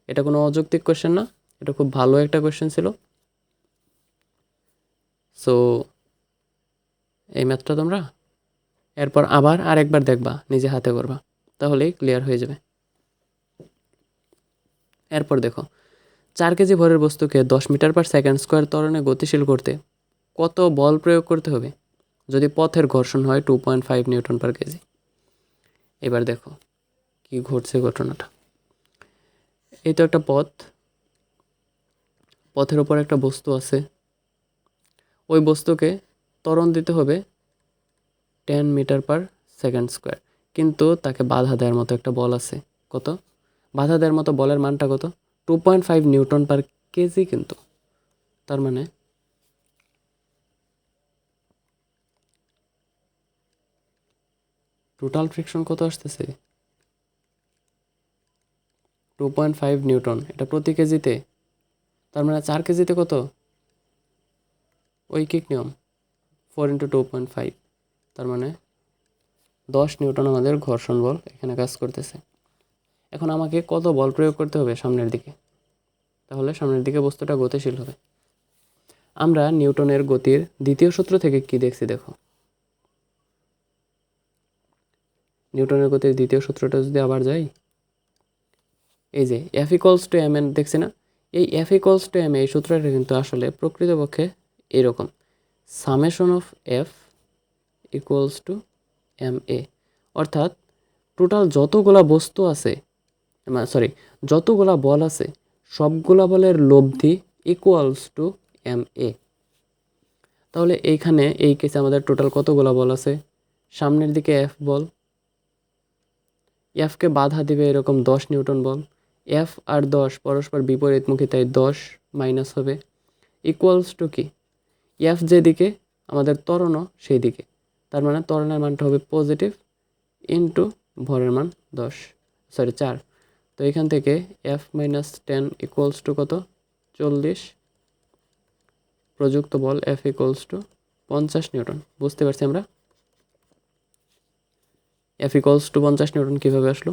এটা কোনো অযৌক্তিক কোয়েশ্চেন না, এটা খুব ভালো একটা কোয়েশ্চেন ছিল। সো এই ম্যাথটা তোমরা এরপর আবার আরেকবার দেখবা, নিজে হাতে করবা, তাহলেই ক্লিয়ার হয়ে যাবে। এরপর দেখো 4 কেজি ভরের বস্তুকে 10 মিটার/সেকেন্ড স্কোয়ার ত্বরণে গতিশীল করতে কত বল প্রয়োগ করতে হবে যদি পথের ঘর্ষণ হয় 2.5 নিউটন/কেজি? এবার দেখো কি ঘটছে ঘটনাটা। এই তো একটা পথ, পথের ওপর একটা বস্তু আছে, ওই বস্তুকে ত্বরণ দিতে হবে 10 মিটার/সেকেন্ড স্কোয়ার, কিন্তু তাকে বাধা দেওয়ার মতো একটা বল আছে। কত? বাধা দেওয়ার মতো বলের মানটা কত? 2.5 নিউটন/কেজি। কিন্তু তার মানে টোটাল ফ্রিকশন কত আসতেছে? 2.5 নিউটন, এটা প্রতি কেজিতে। তার মানে 4 কেজিতে কত? ঐকিক নিয়ম 4 ইন্টু 2.5, তার মানে 10 নিউটন আমাদের ঘর্ষণ বল এখানে কাজ করতেছে। এখন আমাকে কত বল প্রয়োগ করতে হবে সামনের দিকে, তাহলে সামনের দিকে বস্তুটা গতিশীল হবে। আমরা নিউটনের গতির দ্বিতীয় সূত্র থেকে কি দেখছি দেখো। নিউটনের গতির দ্বিতীয় সূত্রটা যদি আবার যাই, এই যে F equals to M N দেখছি না? এই এফ ইকুয়ালস টু এম, এই সূত্রটা কিন্তু আসলে প্রকৃতপক্ষে এরকম, summation of F equals to M A. অর্থাৎ টোটাল যতগুলা বস্তু আছে, যতগুলা বল আছে, সবগুলা বলের লব্ধি ইকুয়ালস টু এম এ। তাহলে এইখানে এই কেসে আমাদের টোটাল কতগুলা বল আছে? সামনের দিকে এফ বল, এফকে বাধা দিবে এরকম 10 নিউটন বল। এফ আর 10 পরস্পর বিপরীতমুখী, তাই 10 মাইনাস হবে, ইকুয়ালস টু কি? এফ যেদিকে আমাদের ত্বরণও সেই দিকে, তার মানে ত্বরণের মানটা হবে পজিটিভ ইন্টু ভরের মান 4। তো এখান থেকে এফ মাইনাস 10 ইকুয়ালস টু কত? 40। প্রযুক্ত বল এফ ইকুয়ালস টু 50 নিউটন। বুঝতে পারছি আমরা এফ ইকুয়ালস টু 50 নিউটন কীভাবে আসলো।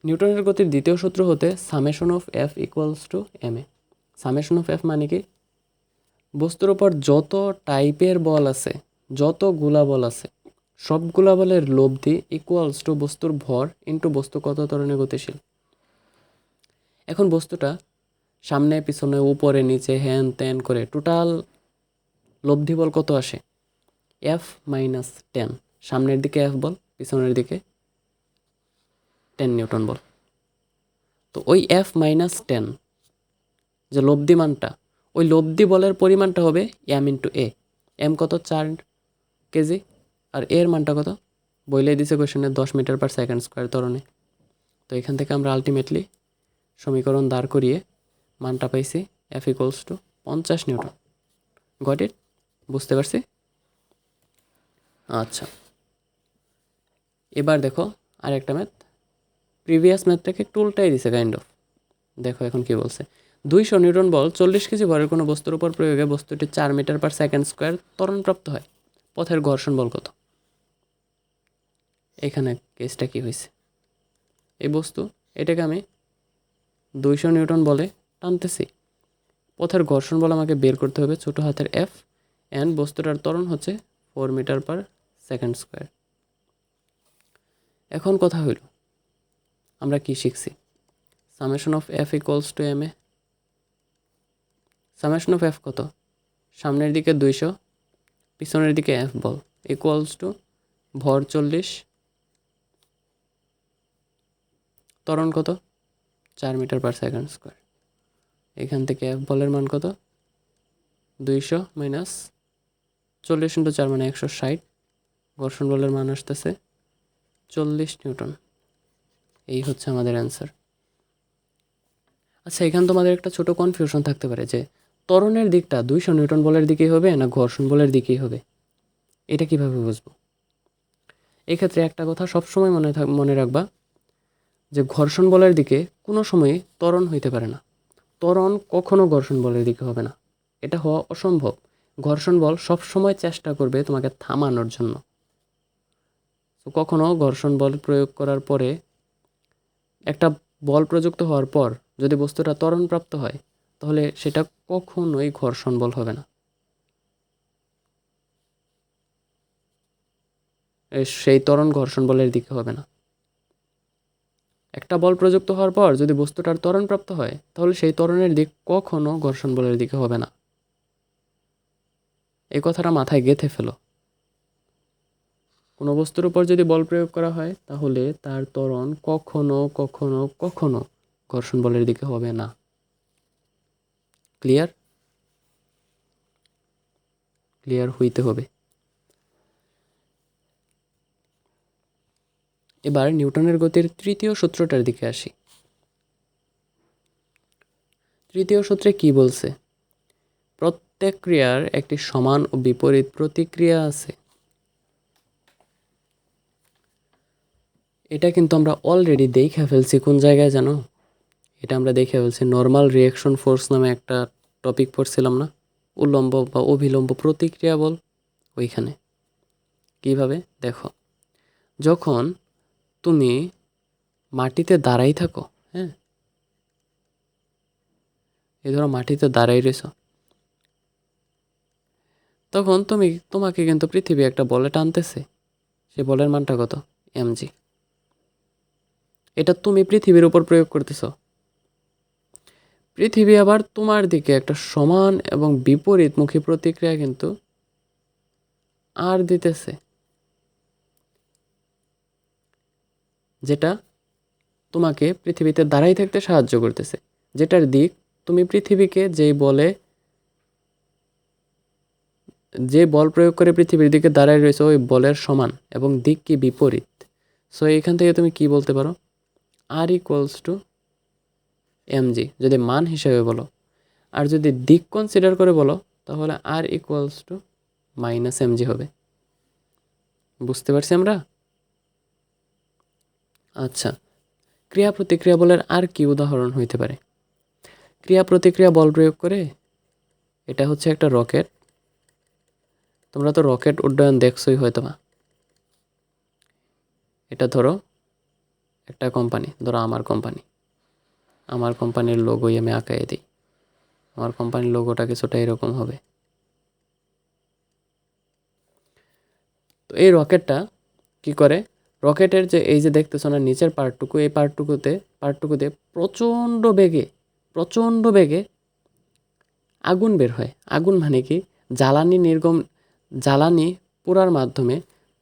নিউটনের গতির দ্বিতীয় সূত্র হতে summation of F equals to M A. Summation of F মানে কি? বস্তুর ওপর যত টাইপের বল আছে, যতগুলা বল আছে, সবগুলা বলের লব্ধি ইকুয়ালস টু বস্তুর ভর ইন্টু বস্তু কত ত্বরণে গতিশীল। এখন বস্তুটা সামনে পিছনে উপরে নিচে হ্যান ত্যান করে টোটাল লব্ধি বল কত আসে? F-10। সামনের দিকে F বল, পিছনের দিকে 10 নিউটন বল। তো ওই F-10 যে লব্ধি মানটা, ওই লব্ধি বলের পরিমাণটা হবে m/a। m কত? 4 কেজি। আর এর মানটা কত? বইলেই দিছে কোয়েশনে 10 মিটার পার সেকেন্ড স্কোয়ার ত্বরণে। তো এখান থেকে আমরা আলটিমেটলি সমীকরণ দাঁড় করিয়ে মানটা পাইছি F=50 নিউটন। Got it? বুঝতে পারছি? আচ্ছা, এবার দেখো আরেকটা ম্যাথ। প্রিভিয়াস ম্যাথটাকে একটু উল্টাই দিছে কাইন্ড অফ। দেখো এখন কি বলছে। 200 নিউটন বল 40 কেজি ভরের কোনো বস্তুর উপর প্রয়োগে বস্তুটি 4 মিটার পার সেকেন্ড স্কোয়ার ত্বরণপ্রাপ্ত হয়। পথের ঘর্ষণ বল কত? এখানে কেসটা কি হয়েছে? এই বস্তু এটাকে আমি 200 নিউটন বলে টানতেছি। পথের ঘর্ষণ বল আমাকে বের করতে হবে ছোটো হাতের F, অ্যান্ড বস্তুটার ত্বরণ হচ্ছে 4 মিটার পার সেকেন্ড স্কোয়ার। এখন কথা হইল, আমরা কি শিখছি? Summation of F = ma। Summation of F কত? সামনের দিকে 200, পিছনের দিকে F বল = ভর 40, ত্বরণ কত? 4 মিটার পার সেকেন্ড স্কোয়ার। এখান থেকে F বলের মান কত? 200 মাইনাস 40 × 4 মানে 160। ঘর্ষণ বলের মান আসতেছে 40 নিউটন। এই হচ্ছে আমাদের অ্যান্সার। আচ্ছা, এখানে তোমাদের একটা ছোট কনফিউশন থাকতে পারে যে ত্বরণের দিকটা 200 নিউটন বলের দিকেই হবে না ঘর্ষণ বলের দিকেই হবে, এটা কিভাবে বুঝবো? এক্ষেত্রে একটা কথা সবসময় মনে রাখবা যে ঘর্ষণ বলের দিকে কোনো সময় ত্বরণ হইতে পারে না। ত্বরণ কখনো ঘর্ষণ বলের দিকে হবে না, এটা হওয়া অসম্ভব। ঘর্ষণ বল সবসময় চেষ্টা করবে তোমাকে থামানোর জন্য। তো কখনো ঘর্ষণ বল প্রয়োগ করার পরে, একটা বল প্রযুক্ত হওয়ার পর যদি বস্তুটা ত্বরণপ্রাপ্ত হয়, তাহলে সেটা কখনোই ঘর্ষণ বল হবে না। সেই ত্বরণ ঘর্ষণ বলের দিকে হবে না। একটা বল প্রযুক্ত হওয়ার পর যদি বস্তুটার ত্বরণপ্রাপ্ত হয়, তাহলে সেই ত্বরণের দিক কখনো ঘর্ষণ বলের দিকে হবে না। এই কথাটা মাথায় গেঁথে ফেলো। কোনো বস্তুর উপর যদি বল প্রয়োগ করা হয়, তাহলে তার ত্বরণ কখনো কখনো কখনো ঘর্ষণ বলের দিকে হবে না। ক্লিয়ার? ক্লিয়ার হইতে হবে। এবার নিউটনের গতির তৃতীয় সূত্রটার দিকে আসি। তৃতীয় সূত্রে কি বলছে? প্রত্যেক ক্রিয়ার একটি সমান ও বিপরীত প্রতিক্রিয়া আছে। এটা কিন্তু আমরা অলরেডি দেখে ফেলছি। কোন জায়গায় জানো? এটা আমরা দেখে ফেলছি নর্মাল রিয়াকশন ফোর্স নামে একটা টপিক পড়ছিলাম না? উল্লম্ব বা অভিলম্ব প্রতিক্রিয়া বল, ওইখানে। কিভাবে? দেখো, যখন তুমি মাটিতে দাঁড়াই থাকো, হ্যাঁ, এই ধরো মাটিতে দাঁড়াই রয়েছ, তখন তোমাকে কিন্তু পৃথিবী একটা বলে টানতেছে। সে বলের মানটা কত? mg। এটা তুমি পৃথিবীর উপর প্রয়োগ করতেছ। পৃথিবী আবার তোমার দিকে একটা সমান এবং বিপরীতমুখী প্রতিক্রিয়া কিন্তু আর দিতেছে, যেটা তোমাকে পৃথিবীতে দাঁড়াই থাকতে সাহায্য করতেছে। যেটার দিক তুমি পৃথিবীকে যে বল প্রয়োগ করে পৃথিবীর দিকে দাঁড়ায় রয়েছে ওই বলের সমান এবং দিক কি বিপরীত। সো এখান থেকে তুমি কি বলতে পারো? R=mg যদি মান হিসেবে বলো। আর যদি দিক কনসিডার করে বলো, তাহলে R=-mg হবে। বুঝতে পারছি আমরা? আচ্ছা, ক্রিয়া প্রতিক্রিয়া বলের আর কি উদাহরণ হইতে পারে? ক্রিয়া প্রতিক্রিয়া বল প্রয়োগ করে, এটা হচ্ছে একটা রকেট। তোমরা তো রকেট উড্ডয়ন দেখছোই হয়তো বা। এটা ধরো একটা কোম্পানি, ধরো আমার কোম্পানির লোগোই আমি আঁকাই দিই। আমার কোম্পানির লোগোটা কিছুটা এরকম হবে। তো এই রকেটটা কি করে? রকেটের যে এই যে দেখতেছো না নিচের পার্টটুকু, এই পার্টটুকুতে প্রচণ্ড বেগে প্রচণ্ড বেগে আগুন বের হয়। আগুন মানে কি, জ্বালানি পোড়ার মাধ্যমে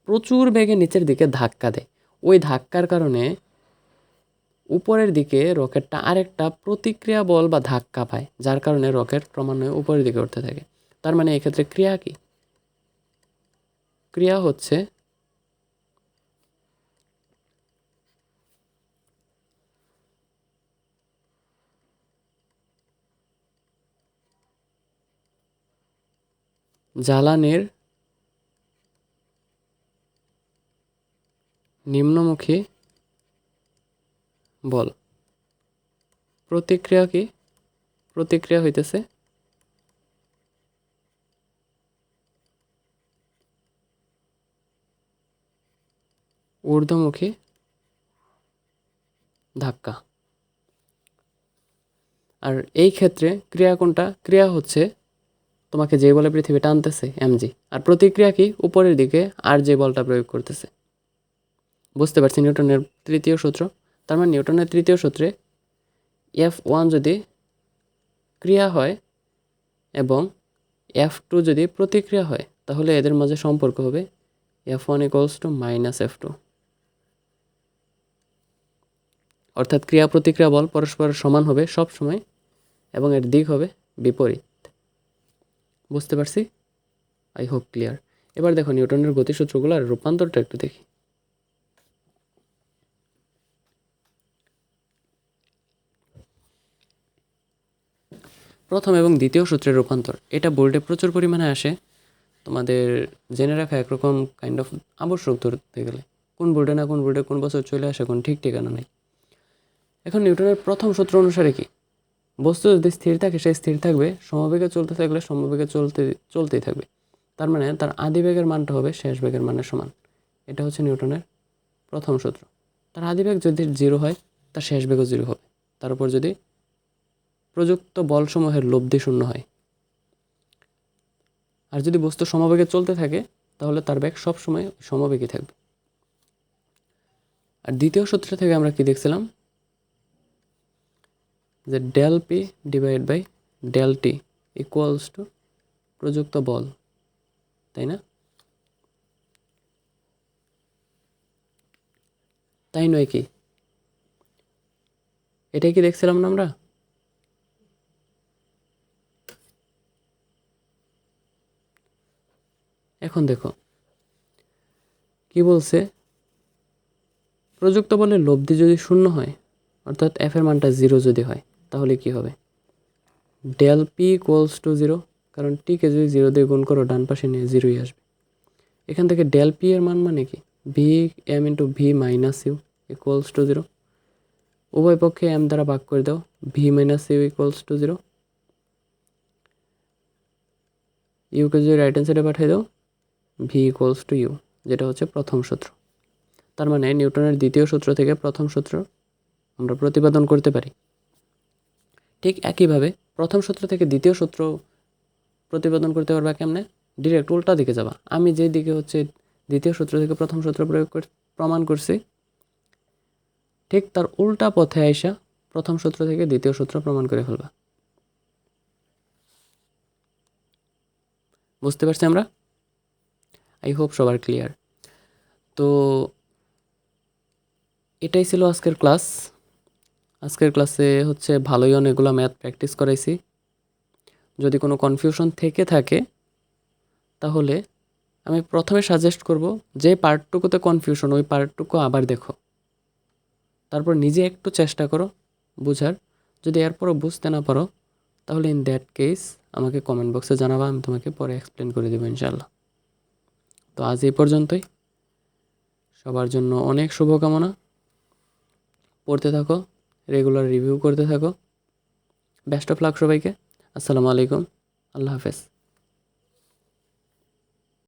প্রচুর বেগে নিচের দিকে ধাক্কা দেয়। ওই ধাক্কার কারণে উপরের দিকে রকেটটা আরেকটা প্রতিক্রিয়া বল বা ধাক্কা পায়, যার কারণে রকেট ক্রমান্বয়ে উপরের দিকে উঠতে থাকে। তার মানে এক্ষেত্রে ক্রিয়া কি? ক্রিয়া হচ্ছে জ্বালানির নিম্নমুখী বল। প্রতিক্রিয়া কি? প্রতিক্রিয়া হইতেছে ঊর্ধ্বমুখী ধাক্কা। আর এই ক্ষেত্রে ক্রিয়া কোনটা? ক্রিয়া হচ্ছে তোমাকে যে বলে পৃথিবী টানতেছে এমজি, আর প্রতিক্রিয়া কি? উপরের দিকে আর যে বলটা প্রয়োগ করতেছে। বুঝতে পারছি নিউটনের তৃতীয় সূত্র। তার মানে নিউটনের তৃতীয় সূত্রে F1 যদি ক্রিয়া হয় এবং F2 যদি প্রতিক্রিয়া হয়, তাহলে এদের মাঝে সম্পর্ক হবে F1 = -F2। অর্থাৎ ক্রিয়া প্রতিক্রিয়া বল পরস্পরের সমান হবে সব সময় এবং এর দিক হবে বিপরীত। বুঝতে পারছি? I hope clear. এবার দেখো নিউটনের গতিসূত্রগুলোর রূপান্তরটা একটু দেখি। প্রথম এবং দ্বিতীয় সূত্রের রূপান্তর, এটা বোর্ডে প্রচুর পরিমাণে আসে। তোমাদের জেনে রাখা একরকম কাইন্ড অফ আবশ্যক ধরতে গেলে। কোন বোর্ডে না কোন বোর্ডে কোন বছর চলে আসে কোন ঠিক ঠিকানা নেই। এখন নিউটনের প্রথম সূত্র অনুসারে কি, বস্তু যদি স্থির থাকে সে স্থির থাকবে, সমবেগে চলতে থাকলে সমবেগে চলতেই থাকবে। তার মানে তার আদি বেগের মানটা হবে শেষ বেগের মানের সমান। এটা হচ্ছে নিউটনের প্রথম সূত্র। তার আদি বেগ যদি 0 হয়, তার শেষ বেগও 0 হবে। তার উপর যদি প্রযুক্ত বলসমূহের লব্ধি 0 হয়। আর যদি বস্তু সমবেগে চলতে থাকে, তাহলে তার বেগ সবসময় সমবেগই থাকবে। আর দ্বিতীয় সূত্র থেকে আমরা কি দেখছিলাম, যে del P divide by del T equals to প্রযুক্ত বল, তাই না? তাই নয় কি? এটাই কি দেখছিলাম না আমরা? এখন দেখো কি বলছে, প্রযুক্ত বলের লব্ধি যদি 0 হয়, অর্থাৎ এফ এর মানটা 0 যদি হয়, তাহলে কি হবে? ডেল পি ইকুয়ালস টু 0, কারণ টিকে যদি 0 দিয়ে গুণ করো ডান পাশে নিয়ে 0ই আসবে। এখান থেকে ডেল পি এর মান মানে কি? V M into V minus U equals to 0। উভয় পক্ষে এম দ্বারা ভাগ করে দাও, V minus U equals to 0। ইউকে যদি রাইট হ্যান্ড সাইডে পাঠিয়ে দাও, ভি ইকুয়ালস টু ইউ, যেটা হচ্ছে প্রথম সূত্র। তার মানে নিউটনের দ্বিতীয় সূত্র থেকে প্রথম সূত্র আমরা প্রতিপাদন করতে পারি। ঠিক একইভাবে প্রথম সূত্র থেকে দ্বিতীয় সূত্র প্রতিপাদন করতে পারবা কেমনে? ডিরেক্ট উল্টা দিকে যাবা। আমি যে দিকে হচ্ছে দ্বিতীয় সূত্র থেকে প্রথম সূত্র প্রমাণ করছি, ঠিক তার উল্টা পথে আইসা প্রথম সূত্র থেকে দ্বিতীয় সূত্র প্রমাণ করে ফেলবা। বুঝতে পারছি আমরা? আই হোপ সবার ক্লিয়ার। তো এটাই ছিল আজকের ক্লাস। আজকের ক্লাসে হচ্ছে ভালোই অনেকগুলো ম্যাথ প্র্যাকটিস করাইছি। যদি কোনো কনফিউশন থেকে থাকে, তাহলে আমি প্রথমে সাজেস্ট করব যে পার্টটুকুতে কনফিউশন, ওই পার্টটুকু আবার দেখো, তারপর নিজে একটু চেষ্টা করো বুঝার। যদি এরপরও বুঝতে না পারো, তাহলে ইন দ্যাট কেস আমাকে কমেন্ট বক্সে জানাবা, আমি তোমাকে পরে এক্সপ্লেন করে দেবো ইনশাল্লাহ। তো আজ এই পর্যন্তই। সবার জন্য অনেক শুভকামনা। পড়তে থাকো, রেগুলার রিভিউ করতে থাকো। বেস্ট অফ লাক সবাইকে। আসসালামু আলাইকুম, আল্লাহ হাফেজ।